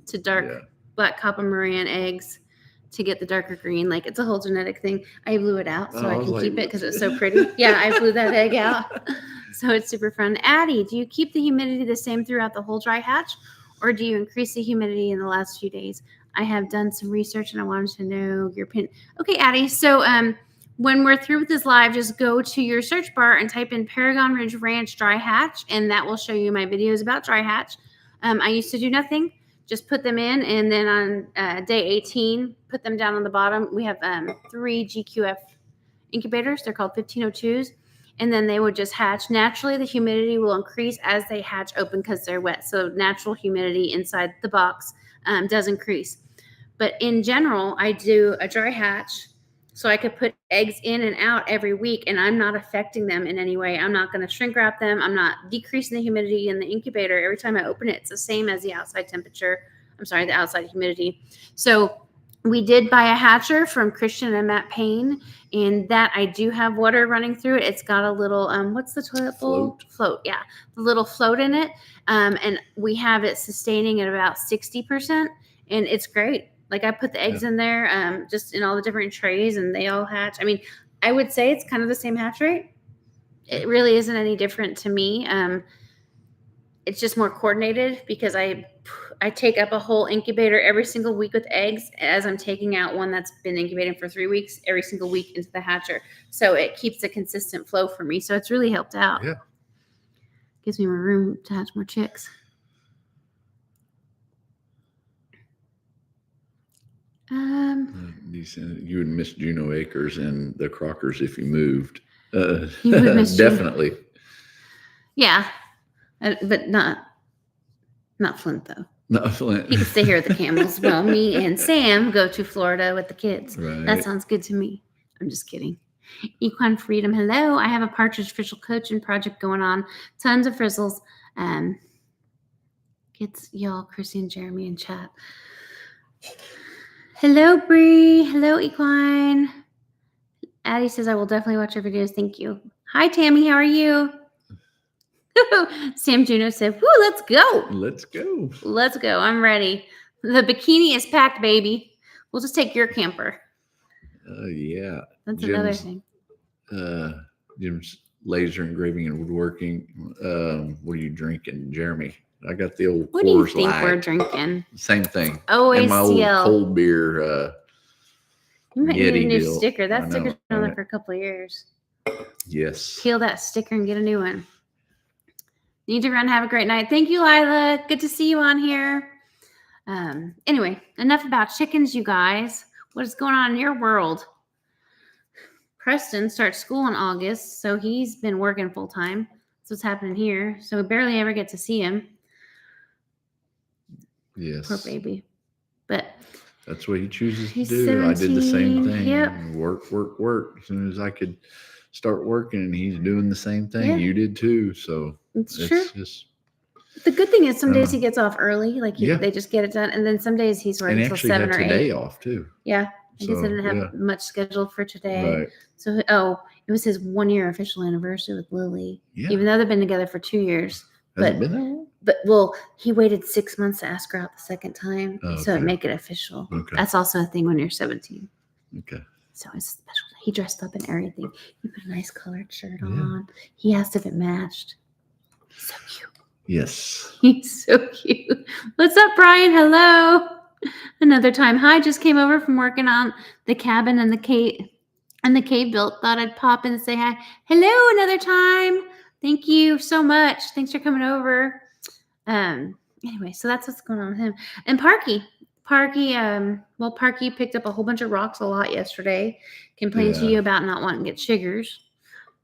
Speaker 1: to dark black copper Maran eggs to get the darker green. Like it's a whole genetic thing. I blew it out so I can keep it because it's so pretty. Yeah, I blew that egg out. So it's super fun. Addie, do you keep the humidity the same throughout the whole dry hatch, or do you increase the humidity in the last few days? I have done some research and I wanted to know your opinion. Okay, Addie. So when we're through with this live, just go to your search bar and type in Paragon Ridge Ranch Dry Hatch, and that will show you my videos about dry hatch. I used to do nothing. Just put them in, and then on day 18, put them down on the bottom. We have 3 GQF incubators. They're called 1502s, and then they would just hatch. Naturally, the humidity will increase as they hatch open because they're wet. So natural humidity inside the box does increase. But in general, I do a dry hatch so I could put eggs in and out every week, and I'm not affecting them in any way. I'm not going to shrink wrap them. I'm not decreasing the humidity in the incubator. Every time I open it, it's the same as the outside temperature. the outside humidity. So we did buy a hatcher from Christian and Matt Payne, and that I do have water running through it. It's got a little, what's the toilet bowl? Float, yeah. The little float in it. And we have it sustaining at about 60%, and it's great. Like I put the eggs in there, just in all the different trays, and they all hatch. I mean, I would say it's kind of the same hatch rate. It really isn't any different to me. It's just more coordinated because I take up a whole incubator every single week with eggs as I'm taking out one that's been incubating for 3 weeks every single week into the hatcher. So it keeps a consistent flow for me. So it's really helped out.
Speaker 2: Yeah.
Speaker 1: Gives me more room to hatch more chicks.
Speaker 2: You would miss Juno Acres and the Crockers if you moved.
Speaker 1: You would miss
Speaker 2: definitely.
Speaker 1: Yeah, but not Flint though.
Speaker 2: Not Flint.
Speaker 1: He can stay here with the camels. Well, me and Sam go to Florida with the kids.
Speaker 2: Right.
Speaker 1: That sounds good to me. I'm just kidding. Equine Freedom. Hello. I have a partridge official coaching project going on. Tons of frizzles. Gets y'all, Chrissy and Jeremy in chat. Hello, Bree. Hello, Equine. Addie says, I will definitely watch your videos. Thank you. Hi, Tammy. How are you? Sam Juno said, woo, let's go.
Speaker 2: Let's go.
Speaker 1: Let's go. I'm ready. The bikini is packed, baby. We'll just take your camper.
Speaker 2: Yeah.
Speaker 1: That's another thing.
Speaker 2: Jim's laser engraving and woodworking. What are you drinking, Jeremy? I got the old
Speaker 1: What do you
Speaker 2: Coors
Speaker 1: think
Speaker 2: Light.
Speaker 1: we're drinking?
Speaker 2: Same thing.
Speaker 1: OACL.
Speaker 2: And my old cold beer.
Speaker 1: You might need a
Speaker 2: Yeti
Speaker 1: new
Speaker 2: deal.
Speaker 1: sticker. That
Speaker 2: I know,
Speaker 1: sticker's been on there
Speaker 2: right?
Speaker 1: for a couple of years.
Speaker 2: Yes.
Speaker 1: Peel that sticker and get a new one. Need to run. Have a great night. Thank you, Lila. Good to see you on here. Anyway, enough about chickens, you guys. What is going on in your world? Preston starts school in August, so he's been working full time. That's what's happening here. So we barely ever get to see him.
Speaker 2: Yes.
Speaker 1: Poor baby. But
Speaker 2: that's what he chooses to
Speaker 1: he's
Speaker 2: do. I did the same
Speaker 1: 17.
Speaker 2: thing.
Speaker 1: Yep.
Speaker 2: Work. As soon as I could start working, and he's doing the same thing.
Speaker 1: Yeah.
Speaker 2: You did too. So
Speaker 1: It's
Speaker 2: it's
Speaker 1: true.
Speaker 2: just,
Speaker 1: The good thing is some days
Speaker 2: Uh,
Speaker 1: he gets off early, like
Speaker 2: yeah.
Speaker 1: they just get it done, and then some days he's
Speaker 2: and
Speaker 1: working until
Speaker 2: actually
Speaker 1: 7
Speaker 2: had
Speaker 1: or 8.
Speaker 2: today off too.
Speaker 1: Yeah, I guess I
Speaker 2: So,
Speaker 1: didn't have
Speaker 2: yeah.
Speaker 1: much scheduled for today.
Speaker 2: Right.
Speaker 1: So, it was his 1-year official anniversary with Lily.
Speaker 2: Yeah.
Speaker 1: Even though they've been together for 2 years.
Speaker 2: Has
Speaker 1: But
Speaker 2: it been that long?
Speaker 1: well, he waited 6 months to ask her out the second time,
Speaker 2: Oh,
Speaker 1: so it
Speaker 2: okay.
Speaker 1: make it official.
Speaker 2: Okay.
Speaker 1: That's also a thing when you're 17.
Speaker 2: Okay.
Speaker 1: So it's a special. He dressed up in everything. He put a nice colored shirt
Speaker 2: Yeah.
Speaker 1: on. He asked if it matched. So cute.
Speaker 2: Yes.
Speaker 1: He's so cute. What's up, Brian? Hello. Another time. Hi, just came over from working on the cabin and the cave built. Thought I'd pop in and say hi. Hello, another time. Thank you so much. Thanks for coming over. Anyway, so that's what's going on with him. And Parky, Parky picked up a whole bunch of rocks a lot yesterday. Complained to
Speaker 2: Yeah.
Speaker 1: you about not wanting to get chiggers.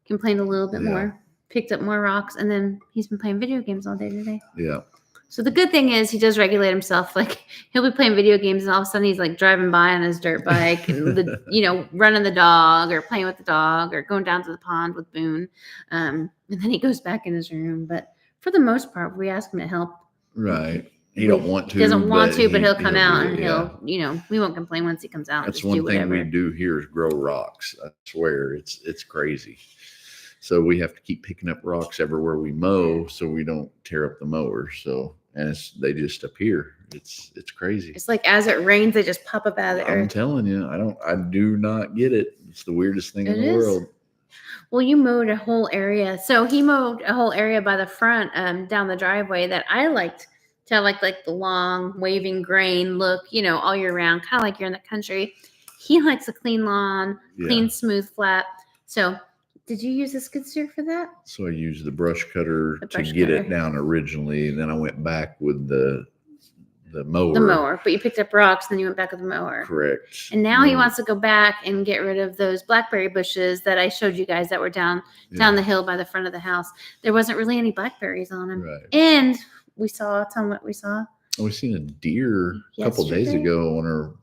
Speaker 1: Complained a little bit
Speaker 2: Yeah.
Speaker 1: more. Picked up more rocks, and then he's been playing video games all day today.
Speaker 2: Yeah.
Speaker 1: So the good thing is he does regulate himself. Like he'll be playing video games, and all of a sudden he's like driving by on his dirt bike, and running the dog, or playing with the dog, or going down to the pond with Boone. And then he goes back in his room. But for the most part, we ask him to help.
Speaker 2: Right. He don't want to.
Speaker 1: He doesn't want to, but he'll come out
Speaker 2: do
Speaker 1: and
Speaker 2: it, yeah.
Speaker 1: we won't complain once he comes out.
Speaker 2: That's
Speaker 1: and just
Speaker 2: one thing we do here is grow rocks. I swear, it's crazy. So we have to keep picking up rocks everywhere we mow, so we don't tear up the mower. So they just appear. It's crazy.
Speaker 1: It's like as it rains, they just pop up out of the
Speaker 2: I'm
Speaker 1: earth.
Speaker 2: telling you, I do not get it. It's the weirdest thing in the world.
Speaker 1: Well, you mowed a whole area. So he mowed a whole area by the front, down the driveway that I liked to have like the long waving grain look, all year round, kind of like you're in the country. He likes a clean lawn, clean, smooth, flat. So did you use a skid steer for that?
Speaker 2: So I used the brush cutter to get it down originally, and then I went back with the mower.
Speaker 1: The mower, but you picked up rocks, then you went back with the mower.
Speaker 2: Correct.
Speaker 1: And now he wants to go back and get rid of those blackberry bushes that I showed you guys that were down the hill by the front of the house. There wasn't really any blackberries on them.
Speaker 2: Right.
Speaker 1: And tell them what we saw.
Speaker 2: We seen a deer a couple days ago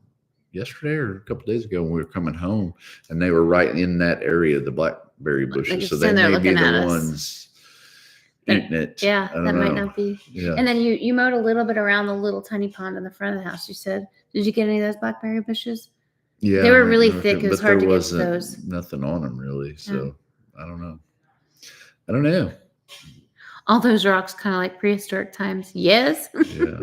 Speaker 2: yesterday or a couple days ago when we were coming home, and they were right in that area, the blackberry bushes. So they may be the ones eating it.
Speaker 1: Yeah, that might not be.
Speaker 2: Yeah.
Speaker 1: And then you mowed a little bit around the little tiny pond in the front of the house. You said, did you get any of those blackberry bushes?
Speaker 2: Yeah,
Speaker 1: they were really thick. It was hard to get to those.
Speaker 2: Nothing on them really. So I don't know.
Speaker 1: All those rocks, kind of like prehistoric times. Yes.
Speaker 2: Yeah.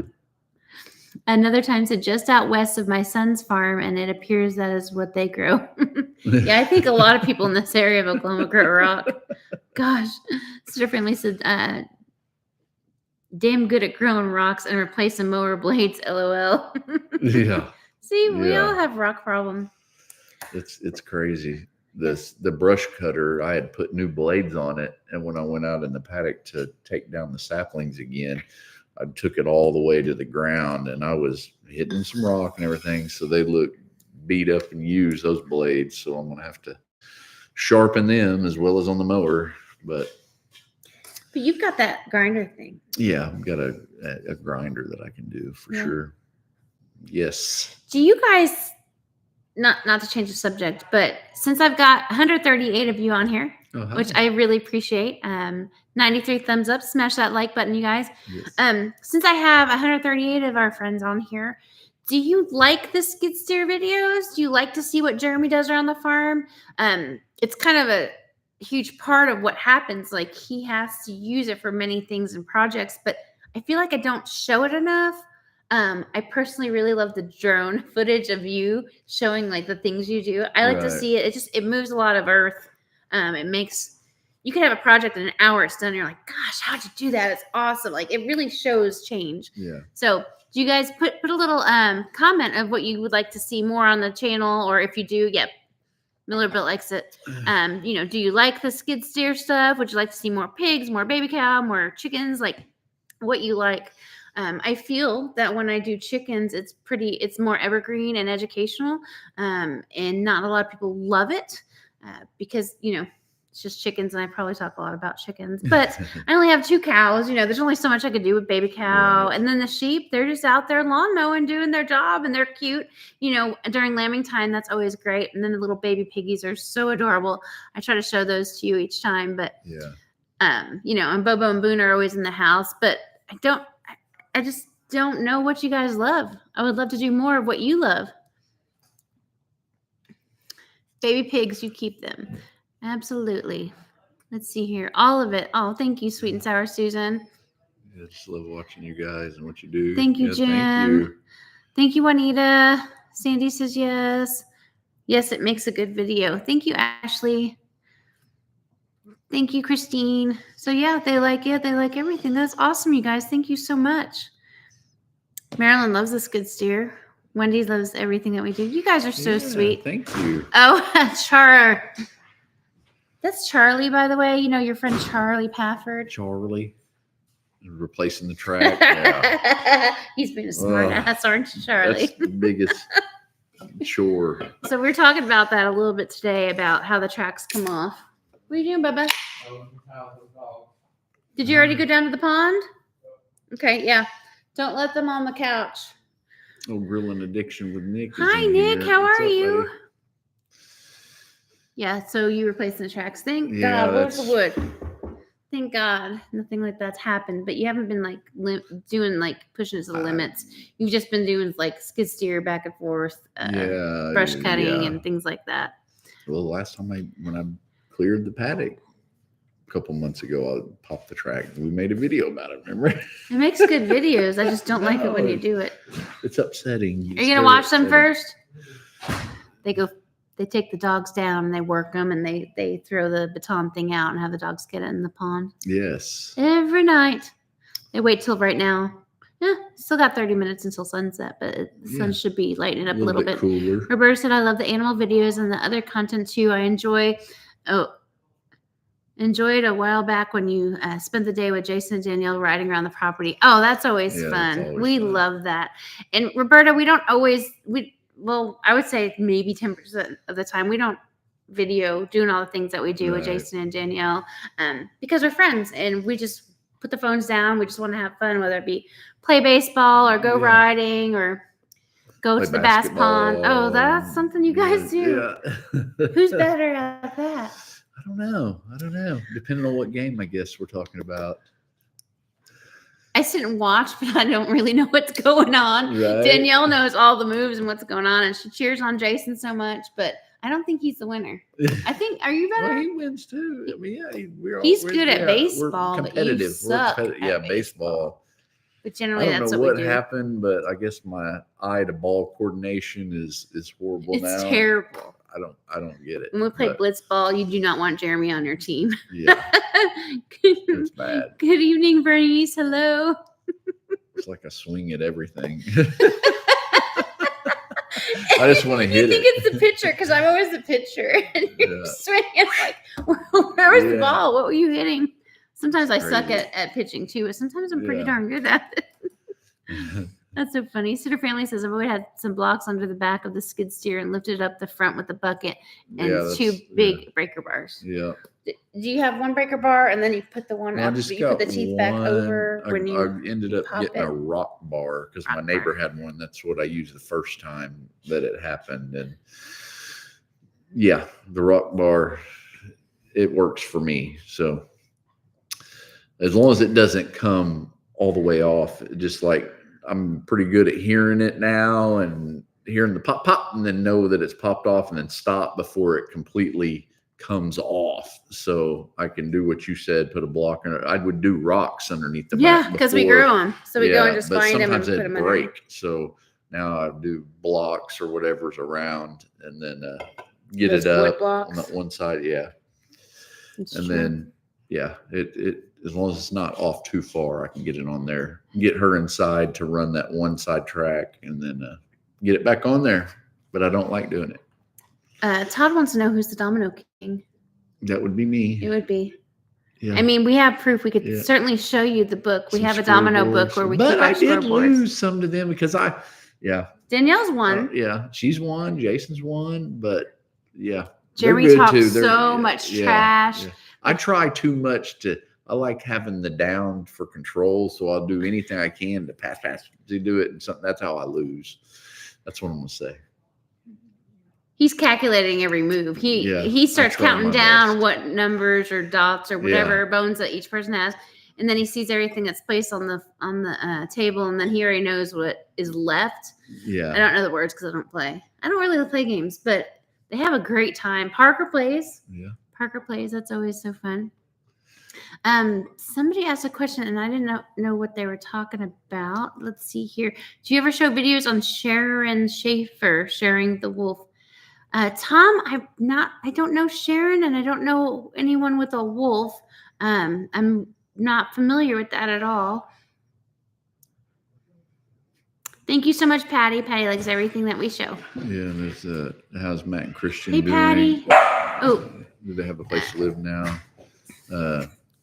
Speaker 1: Another time said just out west of my son's farm, and it appears that is what they grow. Yeah, I think a lot of people in this area of Oklahoma grow rock. Gosh, Sister Family said, damn good at growing rocks and replacing mower blades, LOL.
Speaker 2: Yeah.
Speaker 1: See, we all have rock problem.
Speaker 2: It's crazy. The brush cutter, I had put new blades on it, and when I went out in the paddock to take down the saplings again, I took it all the way to the ground, and I was hitting some rock and everything, so they look beat up and used, those blades. So I'm gonna have to sharpen them as well as on the mower. But
Speaker 1: you've got that grinder thing.
Speaker 2: Yeah, I've got a grinder that I can do for sure. Yes.
Speaker 1: Do you guys, not to change the subject, but since I've got 138 of you on here, which I really appreciate, 93 thumbs up, smash that like button, you guys.
Speaker 2: Yes.
Speaker 1: Since I have 138 of our friends on here, do you like the skid steer videos? Do you like to see what Jeremy does around the farm? It's kind of a huge part of what happens. Like he has to use it for many things and projects, but I feel like I don't show it enough. I personally really love the drone footage of you showing like the things you do. I like to see it. It moves a lot of earth. It makes, you can have a project in an hour, it's done. And you're like, gosh, how'd you do that? It's awesome. Like it really shows change.
Speaker 2: Yeah.
Speaker 1: So do you guys put a little comment of what you would like to see more on the channel? Or if you do, Miller Bill likes it. Do you like the skid steer stuff? Would you like to see more pigs, more baby cow, more chickens? Like what you like. I feel that when I do chickens, it's more evergreen and educational. And not a lot of people love it because, It's just chickens, and I probably talk a lot about chickens. But I only have 2 cows. You know, there's only so much I could do with baby cow.
Speaker 2: Right.
Speaker 1: And then the sheep, they're just out there lawn mowing, doing their job, and they're cute. You know, during lambing time, that's always great. And then the little baby piggies are so adorable. I try to show those to you each time. But, you know, and Bobo and Boone are always in the house. But I just don't know what you guys love. I would love to do more of what you love. Baby pigs, you keep them. Absolutely. Let's see here. All of it. Oh, thank you, Sweet and Sour Susan.
Speaker 2: I just love watching you guys and what you do.
Speaker 1: Thank you, Jim.
Speaker 2: Thank you.
Speaker 1: Thank you, Juanita. Sandy says yes. Yes, it makes a good video. Thank you, Ashley. Thank you, Christine. So yeah, they like it. They like everything. That's awesome, you guys. Thank you so much. Marilyn loves the skid steer. Wendy loves everything that we do. You guys are so sweet.
Speaker 2: Thank you.
Speaker 1: Oh, Char. That's Charlie, by the way. You know your friend Charlie Pafford.
Speaker 2: Charlie. Replacing the track. Yeah.
Speaker 1: He's being a smart ass, aren't you, Charlie?
Speaker 2: That's the biggest chore.
Speaker 1: So we're talking about that a little bit today, about how the tracks come off. What are you doing, Bubba? Did you already go down to the pond? Okay, yeah. Don't let them on the couch.
Speaker 2: Oh, grilling addiction with Nick.
Speaker 1: Hi, Nick. How are you? Yeah, so you replacing the tracks. Thank God. Where's the wood? Thank God. Nothing like that's happened. But you haven't been like doing like pushing it to the limits. You've just been doing like skid steer back and forth, brush cutting and things like that.
Speaker 2: Well, the last time when I cleared the paddock a couple months ago, I popped the track. We made a video about it, remember?
Speaker 1: It makes good videos. I just don't like it when you do it.
Speaker 2: It's upsetting.
Speaker 1: Are you going to watch them first? They take the dogs down and they work them, and they throw the baton thing out and have the dogs get it in the pond.
Speaker 2: Yes.
Speaker 1: Every night. They wait till right now. Yeah, still got 30 minutes until sunset, but the sun should be lightening up a little bit.
Speaker 2: Cooler.
Speaker 1: Roberta said, I love the animal videos and the other content too. I enjoyed a while back when you spent the day with Jason and Danielle riding around the property. Oh, that's always fun. We love that. And Roberta, we don't always, I would say maybe 10% of the time we don't video doing all the things that we do with Jason and Danielle because we're friends and we just put the phones down. We just want to have fun, whether it be play baseball or go riding or go to the bass pond. Oh, that's something you guys do. Yeah. Who's better at that?
Speaker 2: I don't know. Depending on what game, I guess we're talking about.
Speaker 1: I sit and watch, but I don't really know what's going on. Right. Danielle knows all the moves and what's going on, and she cheers on Jason so much, but I don't think he's the winner. I think, are you better?
Speaker 2: Well, he wins too. I mean,
Speaker 1: he's good at baseball.
Speaker 2: We're competitive. Baseball.
Speaker 1: But generally, that's what we do.
Speaker 2: I don't know what happened, but I guess my eye to ball coordination is horrible now.
Speaker 1: It's terrible.
Speaker 2: I don't get it.
Speaker 1: When we play blitz ball, you do not want Jeremy on your team.
Speaker 2: Yeah. It's bad.
Speaker 1: Good evening, Bernice. Hello.
Speaker 2: It's like a swing at everything. I just want to hit it.
Speaker 1: You think it's the pitcher because I'm always the pitcher. And you're swinging like, where was the ball? What were you hitting? Sometimes I suck at pitching too, but sometimes I'm pretty darn good at it. That's so funny. Sutter Family says, I've always had some blocks under the back of the skid steer and lifted up the front with the bucket and 2 big breaker bars. Yeah. Do you have 1 breaker bar and then you put the one up? You put the teeth back over when you
Speaker 2: I ended up getting a rock bar because my neighbor had one. That's what I used the first time that it happened. And yeah, the rock bar, it works for me. So as long as it doesn't come all the way off, just like I'm pretty good at hearing it now and hearing the pop, pop, and then know that it's popped off and then stop before it completely comes off. So I can do what you said, put a block in it. I would do rocks underneath the mat
Speaker 1: because we grew them. So we go and just find them and put them in.
Speaker 2: Break. So now I do blocks or whatever's around and then get it up on that one side. Yeah. And then, it as long as it's not off too far, I can get it on there, get her inside to run that one side track and then get it back on there. But I don't like doing it.
Speaker 1: Todd wants to know who's the Domino King.
Speaker 2: That would be me.
Speaker 1: It would be. Yeah. I mean, we have proof. We could certainly show you the book. We have a domino book where we keep our scoreboards. But I did
Speaker 2: lose some to them because
Speaker 1: Danielle's won.
Speaker 2: She's won. Jason's won. But
Speaker 1: Jeremy
Speaker 2: good,
Speaker 1: talks
Speaker 2: too. They're-
Speaker 1: so much
Speaker 2: yeah,
Speaker 1: trash.
Speaker 2: yeah. I try too much I like having the down for control, so I'll do anything I can to pass to do it, and something. That's how I lose. That's what I'm gonna say.
Speaker 1: He's calculating every move. He starts
Speaker 2: I try
Speaker 1: counting
Speaker 2: my
Speaker 1: down
Speaker 2: best.
Speaker 1: what numbers or dots or whatever bones that each person has, and then he sees everything that's placed on the table, and then he already knows what is left.
Speaker 2: Yeah.
Speaker 1: I don't know the words because I don't play. I don't really play games, but they have a great time. Parker plays.
Speaker 2: Yeah.
Speaker 1: Parker plays. That's always so fun. Somebody asked a question and I didn't know what they were talking about. Let's see here. Do you ever show videos on Sharon Schaefer sharing the wolf? Tom, I don't know Sharon and I don't know anyone with a wolf. I'm not familiar with that at all. Thank you so much, Patty. Patty likes everything that we show.
Speaker 2: Yeah, there's how's Matt and Christian
Speaker 1: Hey,
Speaker 2: doing?
Speaker 1: Patty. Oh.
Speaker 2: Do they have a place to live now?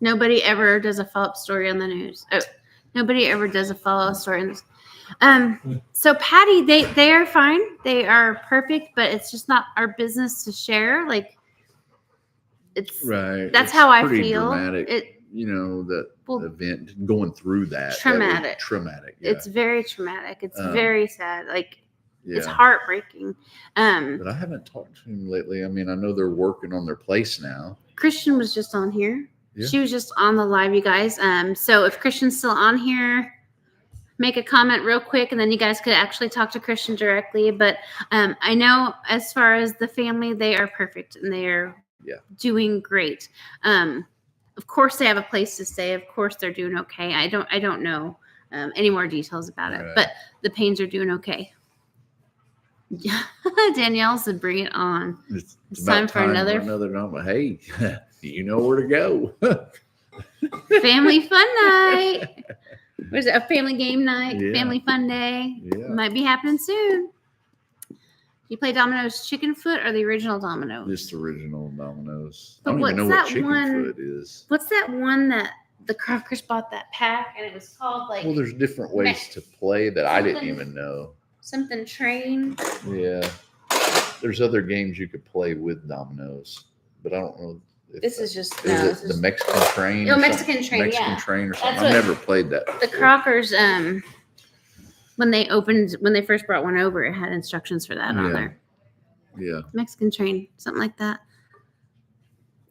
Speaker 1: Nobody ever does a follow-up story on the news. Oh, nobody ever does a follow-up story on this. So Patty, they are fine. They are perfect, but it's just not our business to share. Like it's
Speaker 2: right.
Speaker 1: That's
Speaker 2: it's
Speaker 1: how I
Speaker 2: pretty
Speaker 1: feel.
Speaker 2: Dramatic, the event going through that.
Speaker 1: Traumatic.
Speaker 2: Traumatic. Yeah.
Speaker 1: It's very traumatic. It's very sad. Like it's
Speaker 2: Yeah.
Speaker 1: heartbreaking.
Speaker 2: But I haven't talked to him lately. I mean, I know they're working on their place now.
Speaker 1: Christian was just on here.
Speaker 2: Yeah.
Speaker 1: She was just on the live, you guys. So if Christian's still on here, make a comment real quick, and then you guys could actually talk to Christian directly. But I know as far as the family, they are perfect and they are doing great. Of course, they have a place to stay. Of course, they're doing okay. I don't know any more details about it, but the Paynes are doing okay. Yeah, Danielle said, "Bring it on."
Speaker 2: It's
Speaker 1: time for another
Speaker 2: drama. Hey, you know where to go.
Speaker 1: Family fun night. What is it? A family game night?
Speaker 2: Yeah.
Speaker 1: Family fun day?
Speaker 2: Yeah.
Speaker 1: Might be happening soon. You play Domino's Chicken Foot or the original Domino's?
Speaker 2: Just original Domino's.
Speaker 1: But
Speaker 2: I don't even know
Speaker 1: what's
Speaker 2: what
Speaker 1: that
Speaker 2: Chicken
Speaker 1: one-
Speaker 2: Foot is.
Speaker 1: What's that one that the Crockers bought that pack and it was called like
Speaker 2: Well, there's different ways to play that I didn't
Speaker 1: something-
Speaker 2: even know.
Speaker 1: something train?
Speaker 2: Yeah. There's other games you could play with Domino's, but I don't know.
Speaker 1: This is just
Speaker 2: Is it the Mexican Train?
Speaker 1: Oh,
Speaker 2: or
Speaker 1: Mexican
Speaker 2: something?
Speaker 1: Train,
Speaker 2: Mexican
Speaker 1: yeah.
Speaker 2: Train or
Speaker 1: That's
Speaker 2: something.
Speaker 1: what-
Speaker 2: I've never played that before.
Speaker 1: the Crockers. When they first brought one over, it had instructions for that on
Speaker 2: Yeah.
Speaker 1: there.
Speaker 2: Yeah.
Speaker 1: Mexican Train, something like that.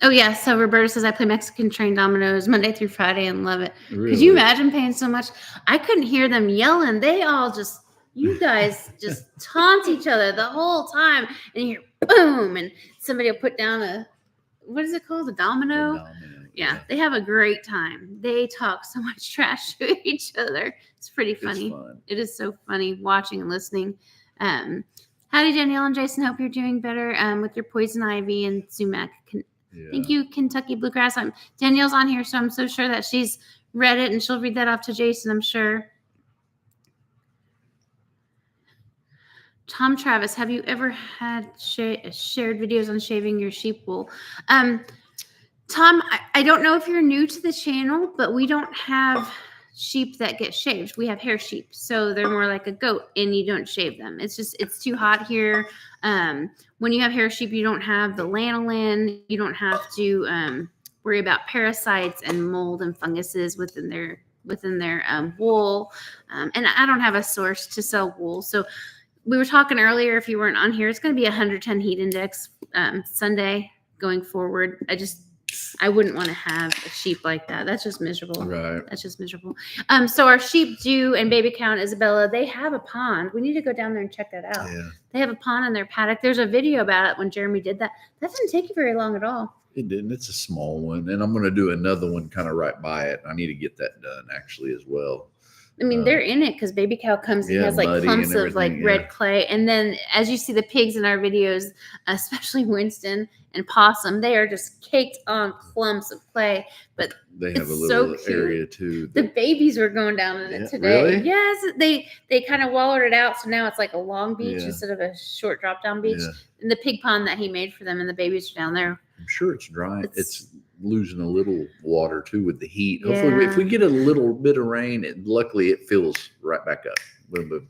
Speaker 1: Oh yeah, so Roberta says I play Mexican Train Domino's Monday through Friday and love it.
Speaker 2: Really?
Speaker 1: Could you imagine paying so much? I couldn't hear them yelling. They all you guys just taunt each other the whole time, and you hear boom, and somebody will put down what is it called? A domino?
Speaker 2: The Domino,
Speaker 1: Yeah, they have a great time. They talk so much trash to each other. It's pretty funny.
Speaker 2: It's fun.
Speaker 1: It is so funny watching and listening. Howdy, Danielle and Jason. Hope you're doing better with your poison ivy and sumac.
Speaker 2: Yeah.
Speaker 1: Thank you, Kentucky Bluegrass. Danielle's on here, so I'm so sure that she's read it and she'll read that off to Jason, I'm sure. Tom Travis, have you ever had shared videos on shaving your sheep wool? Tom, I don't know if you're new to the channel, but we don't have sheep that get shaved. We have hair sheep, so they're more like a goat, and you don't shave them. It's too hot here. When you have hair sheep, you don't have the lanolin. You don't have to worry about parasites and mold and funguses within their wool. And I don't have a source to sell wool, so we were talking earlier. If you weren't on here, it's going to be 110 heat index Sunday going forward. I wouldn't want to have a sheep like that. That's just miserable.
Speaker 2: Right.
Speaker 1: That's just miserable. So our sheep do, and baby count Isabella, they have a pond. We need to go down there and check that out.
Speaker 2: Yeah.
Speaker 1: They have a pond in their paddock. There's a video about it when Jeremy did that. That didn't take you very long at all.
Speaker 2: It didn't. It's a small one, and I'm going to do another one kind of right by it. I need to get that done actually as well.
Speaker 1: I mean, they're in it because baby cow comes and has like
Speaker 2: muddy
Speaker 1: clumps
Speaker 2: and
Speaker 1: of like
Speaker 2: everything,
Speaker 1: red clay. And then as you see the pigs in our videos, especially Winston and Possum, they are just caked on clumps of clay. But
Speaker 2: They have a
Speaker 1: it's so
Speaker 2: little
Speaker 1: cute.
Speaker 2: area too.
Speaker 1: The babies were going down in it
Speaker 2: Yeah,
Speaker 1: today.
Speaker 2: really?
Speaker 1: Yes, they kind of wallowed it out, so now it's like a long beach
Speaker 2: Yeah.
Speaker 1: instead of a short drop down beach.
Speaker 2: Yeah.
Speaker 1: And the pig pond that he made for them, and the babies are down there.
Speaker 2: I'm sure it's dry.
Speaker 1: It's-
Speaker 2: It's losing a little water too with the heat. Hopefully, if we get a little bit of rain, luckily it fills right back up. Boom, boom.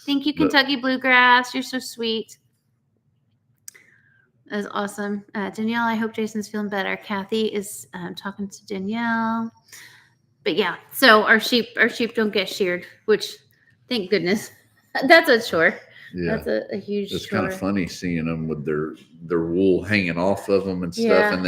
Speaker 1: Thank you, Kentucky Bluegrass. You're so sweet. That's awesome. Danielle, I hope Jason's feeling better. Kathy is talking to Danielle. But yeah, so our sheep don't get sheared, which thank goodness. That's a chore.
Speaker 2: Yeah.
Speaker 1: That's a huge
Speaker 2: It's
Speaker 1: chore.
Speaker 2: kind of funny seeing them with their wool hanging off of them and stuff,
Speaker 1: Yeah.
Speaker 2: and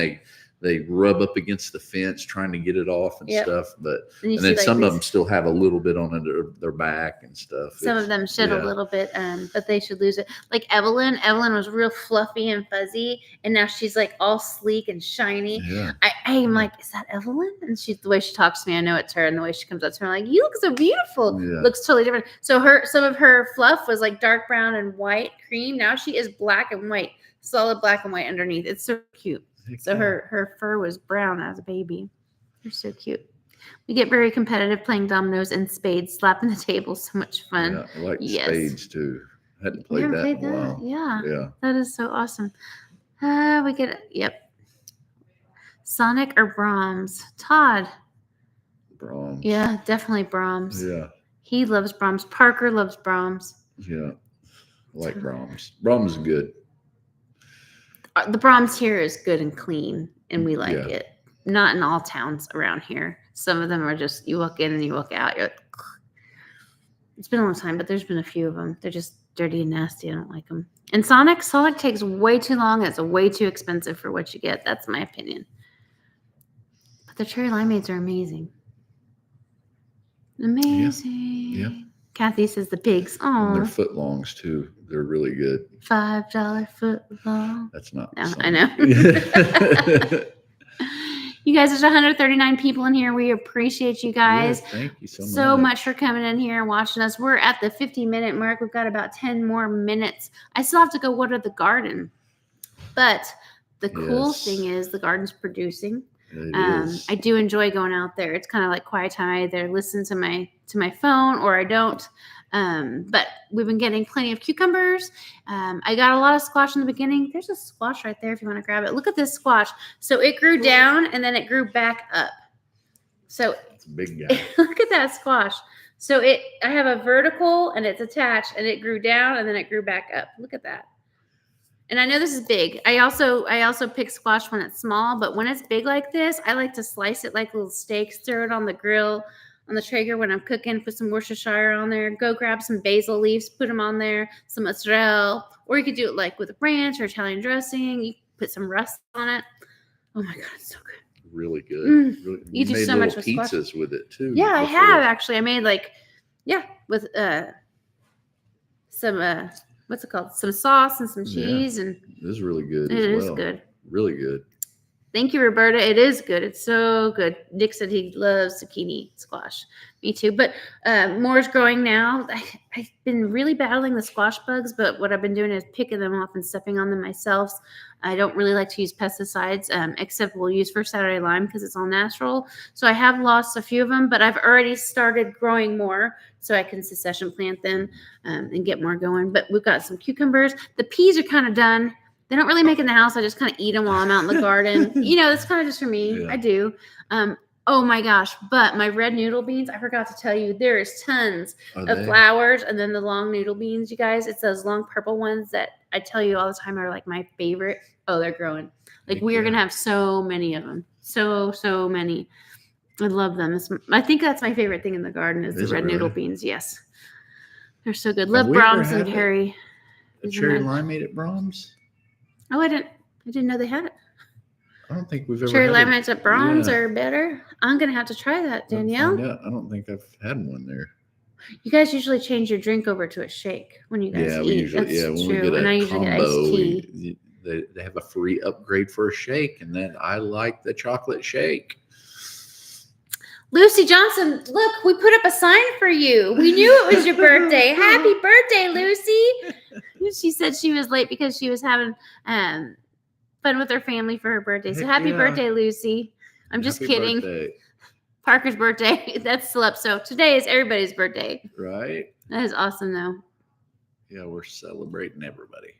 Speaker 2: they rub up against the fence trying to get it off and
Speaker 1: Yep.
Speaker 2: stuff. But
Speaker 1: And you
Speaker 2: and then
Speaker 1: see, like,
Speaker 2: some of
Speaker 1: these-
Speaker 2: them still have a little bit on their back and stuff.
Speaker 1: Some of them shed a little bit, but they should lose it. Like Evelyn was real fluffy and fuzzy, and now she's like all sleek and shiny.
Speaker 2: Yeah.
Speaker 1: I'm like, is that Evelyn? And she's the way she talks to me, I know it's her. And the way she comes up to me, I'm like, you look so beautiful.
Speaker 2: Yeah.
Speaker 1: Looks totally different. So some of her fluff was like dark brown and white cream. Now she is black and white, solid black and white underneath. It's so cute. So her fur was brown as a baby. They're so cute. We get very competitive playing dominoes and spades, slapping the table. So much fun.
Speaker 2: Yeah, I like
Speaker 1: Yes.
Speaker 2: spades too. Hadn't
Speaker 1: You
Speaker 2: played
Speaker 1: never
Speaker 2: that
Speaker 1: played
Speaker 2: in a while.
Speaker 1: that? Yeah.
Speaker 2: Yeah.
Speaker 1: That is so awesome. We get it. Yep. Sonic or Brahms? Todd.
Speaker 2: Brahms.
Speaker 1: Yeah, definitely Brahms.
Speaker 2: Yeah.
Speaker 1: He loves Brahms. Parker loves Brahms.
Speaker 2: Yeah. I like Brahms. Brahms is good.
Speaker 1: The Brahms here is good and clean, and we like
Speaker 2: Yeah.
Speaker 1: it. Not in all towns around here. Some of them are just, you walk in and you walk out. You're like, it's been a long time, but there's been a few of them. They're just dirty and nasty. I don't like them. And Sonic takes way too long. It's way too expensive for what you get. That's my opinion. But the cherry limeades are amazing. Amazing.
Speaker 2: Yeah.
Speaker 1: Kathy says the pigs.
Speaker 2: And they're
Speaker 1: Oh,
Speaker 2: foot longs too. They're really good.
Speaker 1: $5 foot long.
Speaker 2: That's not.
Speaker 1: No,
Speaker 2: Sonic.
Speaker 1: I know. You guys, there's 139 people in here. We appreciate you guys
Speaker 2: Yeah, thank you
Speaker 1: so much for coming in here and watching us. We're at the 50-minute mark. We've got about 10 more minutes. I still have to go water the garden. But the cool
Speaker 2: Yes.
Speaker 1: thing is the garden's producing.
Speaker 2: It is.
Speaker 1: I do enjoy going out there. It's kind of like quiet time. I either listen to my phone or I don't. But we've been getting plenty of cucumbers. I got a lot of squash in the beginning. There's a squash right there if you want to grab it. Look at this squash. So it grew down and then it grew back up. So
Speaker 2: It's a big guy.
Speaker 1: look at that squash. So I have a vertical and it's attached and it grew down and then it grew back up. Look at that. And I know this is big. I also pick squash when it's small, but when it's big like this, I like to slice it like little steaks, throw it on the grill, on the Traeger when I'm cooking, put some Worcestershire on there, go grab some basil leaves, put them on there, some mozzarella, or you could do it like with a ranch or Italian dressing. You put some rust on it. Oh my God, it's so good.
Speaker 2: Really good. Really,
Speaker 1: You do
Speaker 2: made
Speaker 1: so much
Speaker 2: little
Speaker 1: with squash.
Speaker 2: pizzas with it too.
Speaker 1: Yeah, I
Speaker 2: before.
Speaker 1: have actually. I made with some what's it called? Some sauce and some
Speaker 2: Yeah.
Speaker 1: cheese, and
Speaker 2: It is really good.
Speaker 1: it
Speaker 2: as
Speaker 1: is
Speaker 2: well.
Speaker 1: good.
Speaker 2: Really good.
Speaker 1: Thank you, Roberta. It is good. It's so good. Nick said he loves zucchini squash. Me too. But more is growing now. I've been really battling the squash bugs, but what I've been doing is picking them off and stepping on them myself. I don't really like to use pesticides, except we'll use First Saturday Lime because it's all natural. So I have lost a few of them, but I've already started growing more so I can succession plant them and get more going. But we've got some cucumbers. The peas are kind of done. They don't really make it in the house. I just kind of eat them while I'm out in the garden. That's kind of just for me.
Speaker 2: Yeah.
Speaker 1: I do. Oh my gosh. But my red noodle beans, I forgot to tell you, there is tons
Speaker 2: Are
Speaker 1: of
Speaker 2: they?
Speaker 1: flowers. And then the long noodle beans, you guys, it's those long purple ones that I tell you all the time are like my favorite. Oh, they're growing. Like
Speaker 2: Heck
Speaker 1: we are
Speaker 2: yeah.
Speaker 1: going to have so many of them. So many. I love them. I think that's my favorite thing in the garden is the
Speaker 2: Is it
Speaker 1: red noodle
Speaker 2: really?
Speaker 1: beans. Yes. They're so good.
Speaker 2: Have
Speaker 1: Love
Speaker 2: we ever
Speaker 1: Brahms and
Speaker 2: had it?
Speaker 1: Harry.
Speaker 2: A
Speaker 1: Isn't
Speaker 2: cherry
Speaker 1: that-
Speaker 2: limeade at Brahms?
Speaker 1: Oh, I didn't know they had it.
Speaker 2: I don't think we've ever
Speaker 1: Cherry
Speaker 2: had
Speaker 1: limeades at Brahms
Speaker 2: Yeah.
Speaker 1: are better. I'm gonna have to try that,
Speaker 2: I'll
Speaker 1: Danielle.
Speaker 2: find out. I don't think I've had one there.
Speaker 1: You guys usually change your drink over to a shake when you guys
Speaker 2: Yeah,
Speaker 1: eat.
Speaker 2: we usually
Speaker 1: That's
Speaker 2: when
Speaker 1: true.
Speaker 2: we get
Speaker 1: And I
Speaker 2: a
Speaker 1: usually get
Speaker 2: combo,
Speaker 1: iced tea.
Speaker 2: they have a free upgrade for a shake, and then I like the chocolate shake.
Speaker 1: Lucy Johnson, look, we put up a sign for you. We knew it was your birthday. Happy birthday, Lucy. She said she was late because she was having fun with her family for her birthday. So
Speaker 2: Heck
Speaker 1: happy
Speaker 2: yeah.
Speaker 1: birthday, Lucy. I'm just
Speaker 2: Happy
Speaker 1: kidding.
Speaker 2: birthday,
Speaker 1: Parker's birthday. That's still up. So today is everybody's birthday.
Speaker 2: right?
Speaker 1: That is awesome, though.
Speaker 2: Yeah, we're celebrating everybody.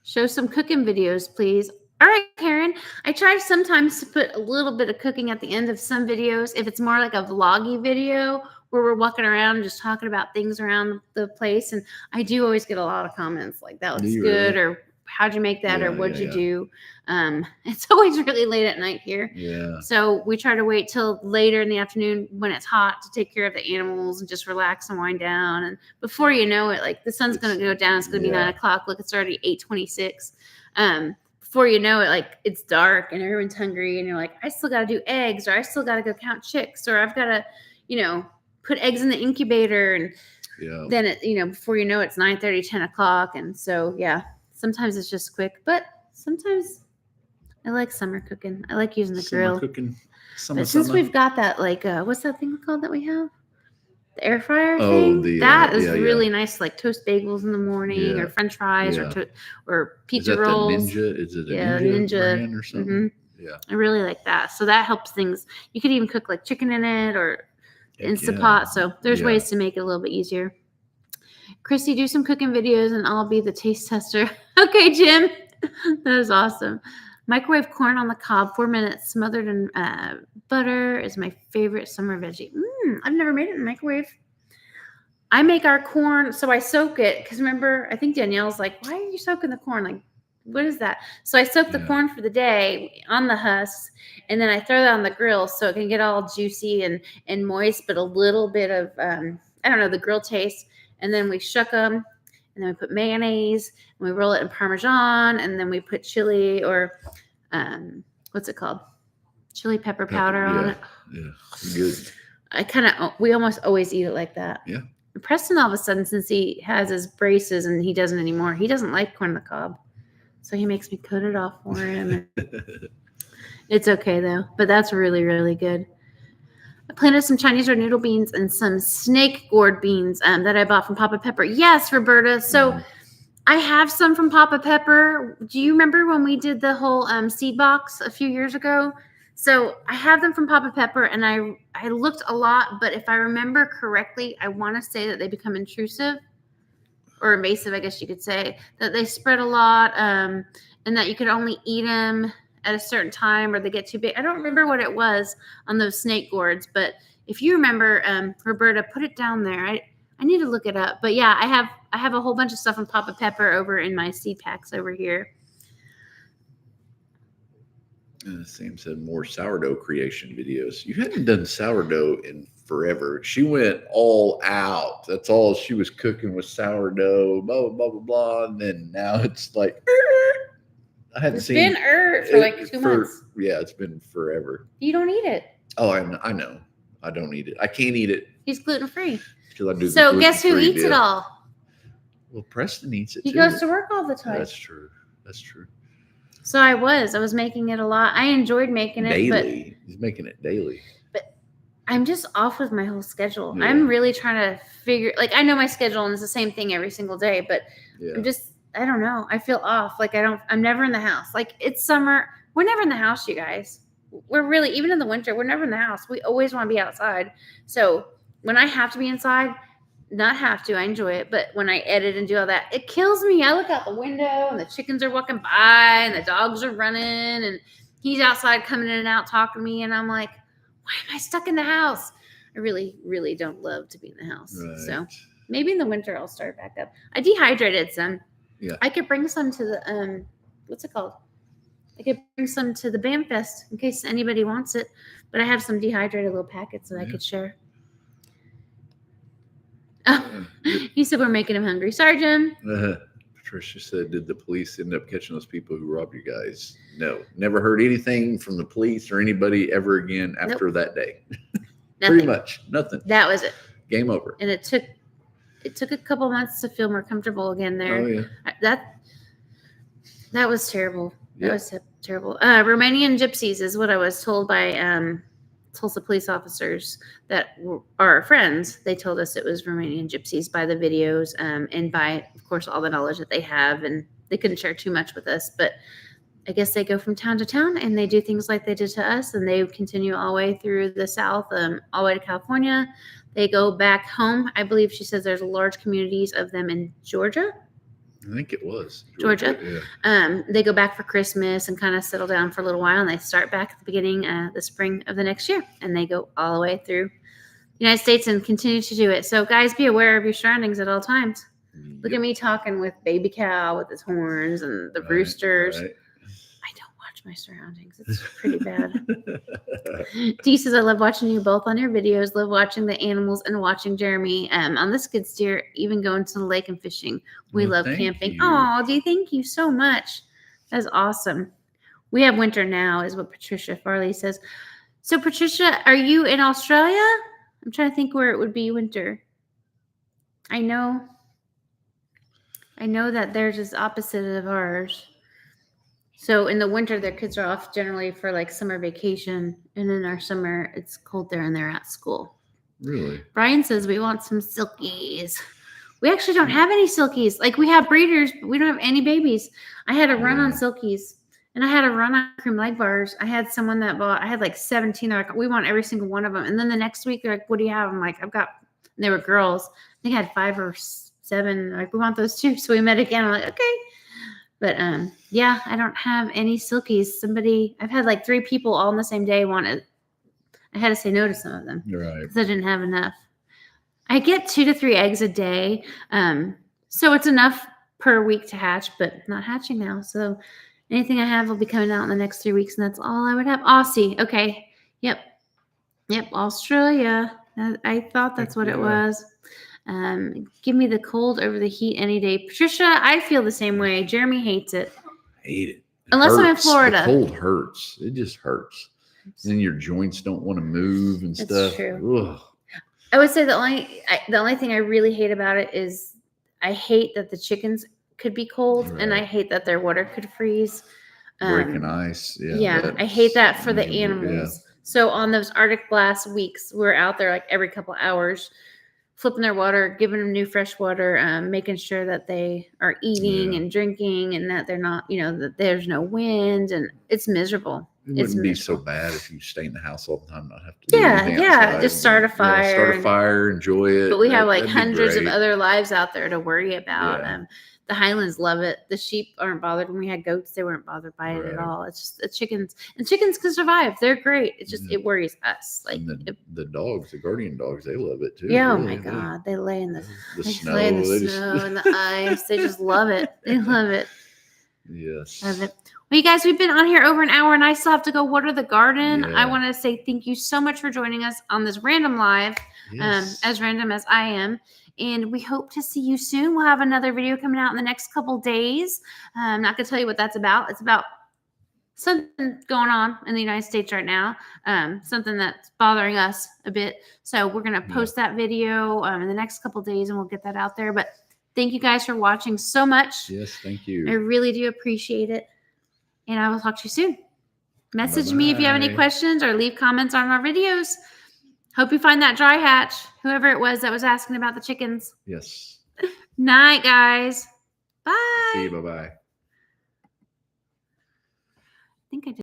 Speaker 1: Show some cooking videos, please. All right, Karen. I try sometimes to put a little bit of cooking at the end of some videos. If it's more like a vloggy video where we're walking around and just talking about things around the place. And I do always get a lot of comments like that
Speaker 2: Do
Speaker 1: looks
Speaker 2: you
Speaker 1: good
Speaker 2: really?
Speaker 1: or how'd you make that, or
Speaker 2: Yeah,
Speaker 1: what'd
Speaker 2: yeah,
Speaker 1: you do? It's always really late at night here.
Speaker 2: Yeah.
Speaker 1: So we try to wait till later in the afternoon when it's hot to take care of the animals and just relax and wind down. And before you know it, like the sun's going to go down. It's going to be 9 o'clock. Look, it's already 8:26. Before you know it, like it's dark and everyone's hungry and you're like, I still got to do eggs, or I still got to go count chicks, or I've got to, put eggs in the incubator. And then it, before you know it, it's 9:30, 10 o'clock. And so, yeah, sometimes it's just quick, but sometimes I like summer cooking. I like using the grill.
Speaker 2: Cooking.
Speaker 1: But since we've got that, like, what's that thing called that we have? The air fryer thing? That is really nice, like toast bagels in the morning, or French fries, or pizza rolls.
Speaker 2: Ninja? Is it a
Speaker 1: Ninja
Speaker 2: brand or something? Yeah.
Speaker 1: I really like that. So that helps things. You could even cook like chicken in it, or Instapot. So there's ways to make it a little bit easier. Christy, do some cooking videos and I'll be the taste tester. Okay, Jim. That is awesome. Microwave corn on the cob, 4 minutes, smothered in butter is my favorite summer veggie. I've never made it in the microwave. I make our corn, so I soak it. Because remember, I think Danielle's like, why are you soaking the corn? Like, what is that? So I soak the corn for the day on the husks, and then I throw that on the grill so it can get all juicy and moist, but a little bit of, the grill taste. And then we shuck them, and then we put mayonnaise, and we roll it in Parmesan, and then we put chili or, what's it called? Chili pepper powder on it.
Speaker 2: Yeah, good.
Speaker 1: We almost always eat it like that.
Speaker 2: Yeah.
Speaker 1: Preston, all of a sudden, since he has his braces and he doesn't anymore, he doesn't like corn on the cob. So he makes me coat it off for him. It's okay, though. But that's really, really good. I planted some Chinese red noodle beans and some snake gourd beans that I bought from Papa Pepper. Yes, Roberta. So I have some from Papa Pepper. Do you remember when we did the whole seed box a few years ago? So I have them from Papa Pepper, and I looked a lot, but if I remember correctly, I want to say that they become intrusive or invasive, I guess you could say, that they spread a lot, and that you could only eat them at a certain time, or they get too big. I don't remember what it was on those snake gourds, but if you remember, Roberta, put it down there. I need to look it up, but yeah, I have a whole bunch of stuff from Papa Pepper over in my seed packs over here.
Speaker 2: Sam said more sourdough creation videos. You hadn't done sourdough in forever. She went all out. That's all she was cooking was sourdough, blah, blah, blah, blah, blah. And then now it's like, I hadn't
Speaker 1: it's
Speaker 2: seen
Speaker 1: been for like 2 months.
Speaker 2: Yeah, it's been forever.
Speaker 1: You don't eat it.
Speaker 2: Oh, I know. I don't eat it. I can't eat it.
Speaker 1: He's gluten-free.
Speaker 2: Till I do
Speaker 1: so guess who eats it all?
Speaker 2: Well, Preston eats it
Speaker 1: He
Speaker 2: too.
Speaker 1: goes to work all the time.
Speaker 2: That's true.
Speaker 1: So I was making it a lot. I enjoyed making it.
Speaker 2: Daily. He's making it daily.
Speaker 1: But I'm just off with my whole schedule.
Speaker 2: Yeah.
Speaker 1: I'm really trying to figure, like, I know my schedule and it's the same thing every single day, but I don't know. I feel off. Like I'm never in the house. Like it's summer. We're never in the house, you guys. We're really, even in the winter, we're never in the house. We always want to be outside. So when I have to be inside, not have to, I enjoy it. But when I edit and do all that, it kills me. I look out the window and the chickens are walking by and the dogs are running and he's outside coming in and out talking to me. And I'm like, why am I stuck in the house? I really, really don't love to be in the house. Right. So maybe in the winter I'll start back up. I dehydrated some.
Speaker 2: Yeah.
Speaker 1: I could bring some to the, what's it called? I could bring some to the BAM Fest in case anybody wants it. But I have some dehydrated little packets that I could share. Oh, he said we're making him hungry. Sorry, Jim.
Speaker 2: Patricia said, did the police end up catching those people who robbed you guys? No. Never heard anything from the police or anybody ever again after that day. Pretty much. Nothing.
Speaker 1: That was it.
Speaker 2: Game over.
Speaker 1: And it took a couple months to feel more comfortable again there.
Speaker 2: Oh, yeah.
Speaker 1: That was terrible. That was terrible. Romanian gypsies is what I was told by Tulsa police officers that are our friends. They told us it was Romanian gypsies by the videos and by, of course, all the knowledge that they have. And they couldn't share too much with us. But I guess they go from town to town and they do things like they did to us. And they continue all the way through the South, all the way to California. They go back home. I believe she says there's large communities of them in Georgia.
Speaker 2: I think it was
Speaker 1: Georgia.
Speaker 2: Yeah.
Speaker 1: They go back for Christmas and kind of settle down for a little while, and they start back at the beginning, the spring of the next year, and they go all the way through the United States and continue to do it. So, guys, be aware of your surroundings at all times. Look at me talking with baby cow with his horns and the roosters.
Speaker 2: Right.
Speaker 1: I don't watch my surroundings. It's pretty bad. Dee says, I love watching you both on your videos, love watching the animals and watching Jeremy on the skid steer, even going to the lake and fishing. We
Speaker 2: Well,
Speaker 1: love
Speaker 2: thank
Speaker 1: camping.
Speaker 2: you.
Speaker 1: Oh, Dee, thank you so much. That's awesome. We have winter now, is what Patricia Farley says. So, Patricia, are you in Australia? I'm trying to think where it would be winter. I know that theirs is opposite of ours. So in the winter, their kids are off generally for like summer vacation. And in our summer, it's cold there and they're at school.
Speaker 2: Really?
Speaker 1: Brian says we want some silkies. We actually don't have any silkies. Like we have breeders, but we don't have any babies. I had a run on silkies and I had a run on cream leg bars. I had someone that I had like 17. They're like, we want every single one of them. And then the next week, they're like, what do you have? I'm like, they were girls. I think I had 5 or 7. Like, we want those too. So we met again. I'm like, okay. But yeah, I don't have any silkies. I've had like 3 people all in the same day wanted. I had to say no to some of them.
Speaker 2: Right.
Speaker 1: Because I didn't have enough. I get 2 to 3 eggs a day. So it's enough per week to hatch, but not hatching now. So anything I have will be coming out in the next 3 weeks, and that's all I would have. Aussie. Okay. Yep. Australia. I thought that's what it was. Give me the cold over the heat any day. Patricia, I feel the same way. Jeremy hates it.
Speaker 2: Hate it.
Speaker 1: Unless I'm in
Speaker 2: Hurts.
Speaker 1: Florida.
Speaker 2: The cold hurts. It just hurts. Then your joints don't want to move and
Speaker 1: That's
Speaker 2: stuff.
Speaker 1: true.
Speaker 2: Ugh.
Speaker 1: I would say the only thing I really hate about it is I hate that the chickens could be cold, and I hate that their water could freeze.
Speaker 2: Breaking ice. Yeah.
Speaker 1: Yeah, I hate that for the
Speaker 2: miserable.
Speaker 1: animals. Yeah. So on those Arctic blast weeks, we're out there like every couple hours, flipping their water, giving them new fresh water, making sure that they are eating and drinking, and that they're not, that there's no wind, and it's miserable.
Speaker 2: It wouldn't be so bad if you stay in the house all the time, not have to do
Speaker 1: Yeah,
Speaker 2: anything
Speaker 1: yeah.
Speaker 2: outside.
Speaker 1: Just start a fire.
Speaker 2: Yeah, start a fire, enjoy it.
Speaker 1: But we have like
Speaker 2: That'd be
Speaker 1: hundreds of
Speaker 2: great.
Speaker 1: other lives out there to worry about.
Speaker 2: Yeah.
Speaker 1: The Highlands love it. The sheep aren't bothered. When we had goats, they weren't bothered by it at all. It's just the chickens. And chickens can survive. They're great. It's just it worries us. Like
Speaker 2: And the dogs, the guardian dogs, they love it too.
Speaker 1: yeah, oh
Speaker 2: really.
Speaker 1: my God. They lay in the
Speaker 2: snow.
Speaker 1: lay in the
Speaker 2: They
Speaker 1: snow and the ice. They just love it. They love it.
Speaker 2: Yes.
Speaker 1: Love it. Well, you guys, we've been on here over an hour and I still have to go water the garden.
Speaker 2: Yeah.
Speaker 1: I want to say thank you so much for joining us on this random live,
Speaker 2: Yes.
Speaker 1: as random as I am. And we hope to see you soon. We'll have another video coming out in the next couple days. I'm not going to tell you what that's about. It's about something going on in the United States right now, something that's bothering us a bit. So we're going to post that video in the next couple days, and we'll get that out there. But thank you guys for watching so much.
Speaker 2: Yes, thank you.
Speaker 1: I really do appreciate it. And I will talk to you soon. Message me if you have any
Speaker 2: Bye-bye.
Speaker 1: questions or leave comments on our videos. Hope you find that dry hatch, whoever it was that was asking about the chickens.
Speaker 2: Yes.
Speaker 1: Night, guys. Bye.
Speaker 2: See you. Bye-bye.
Speaker 1: I think I did.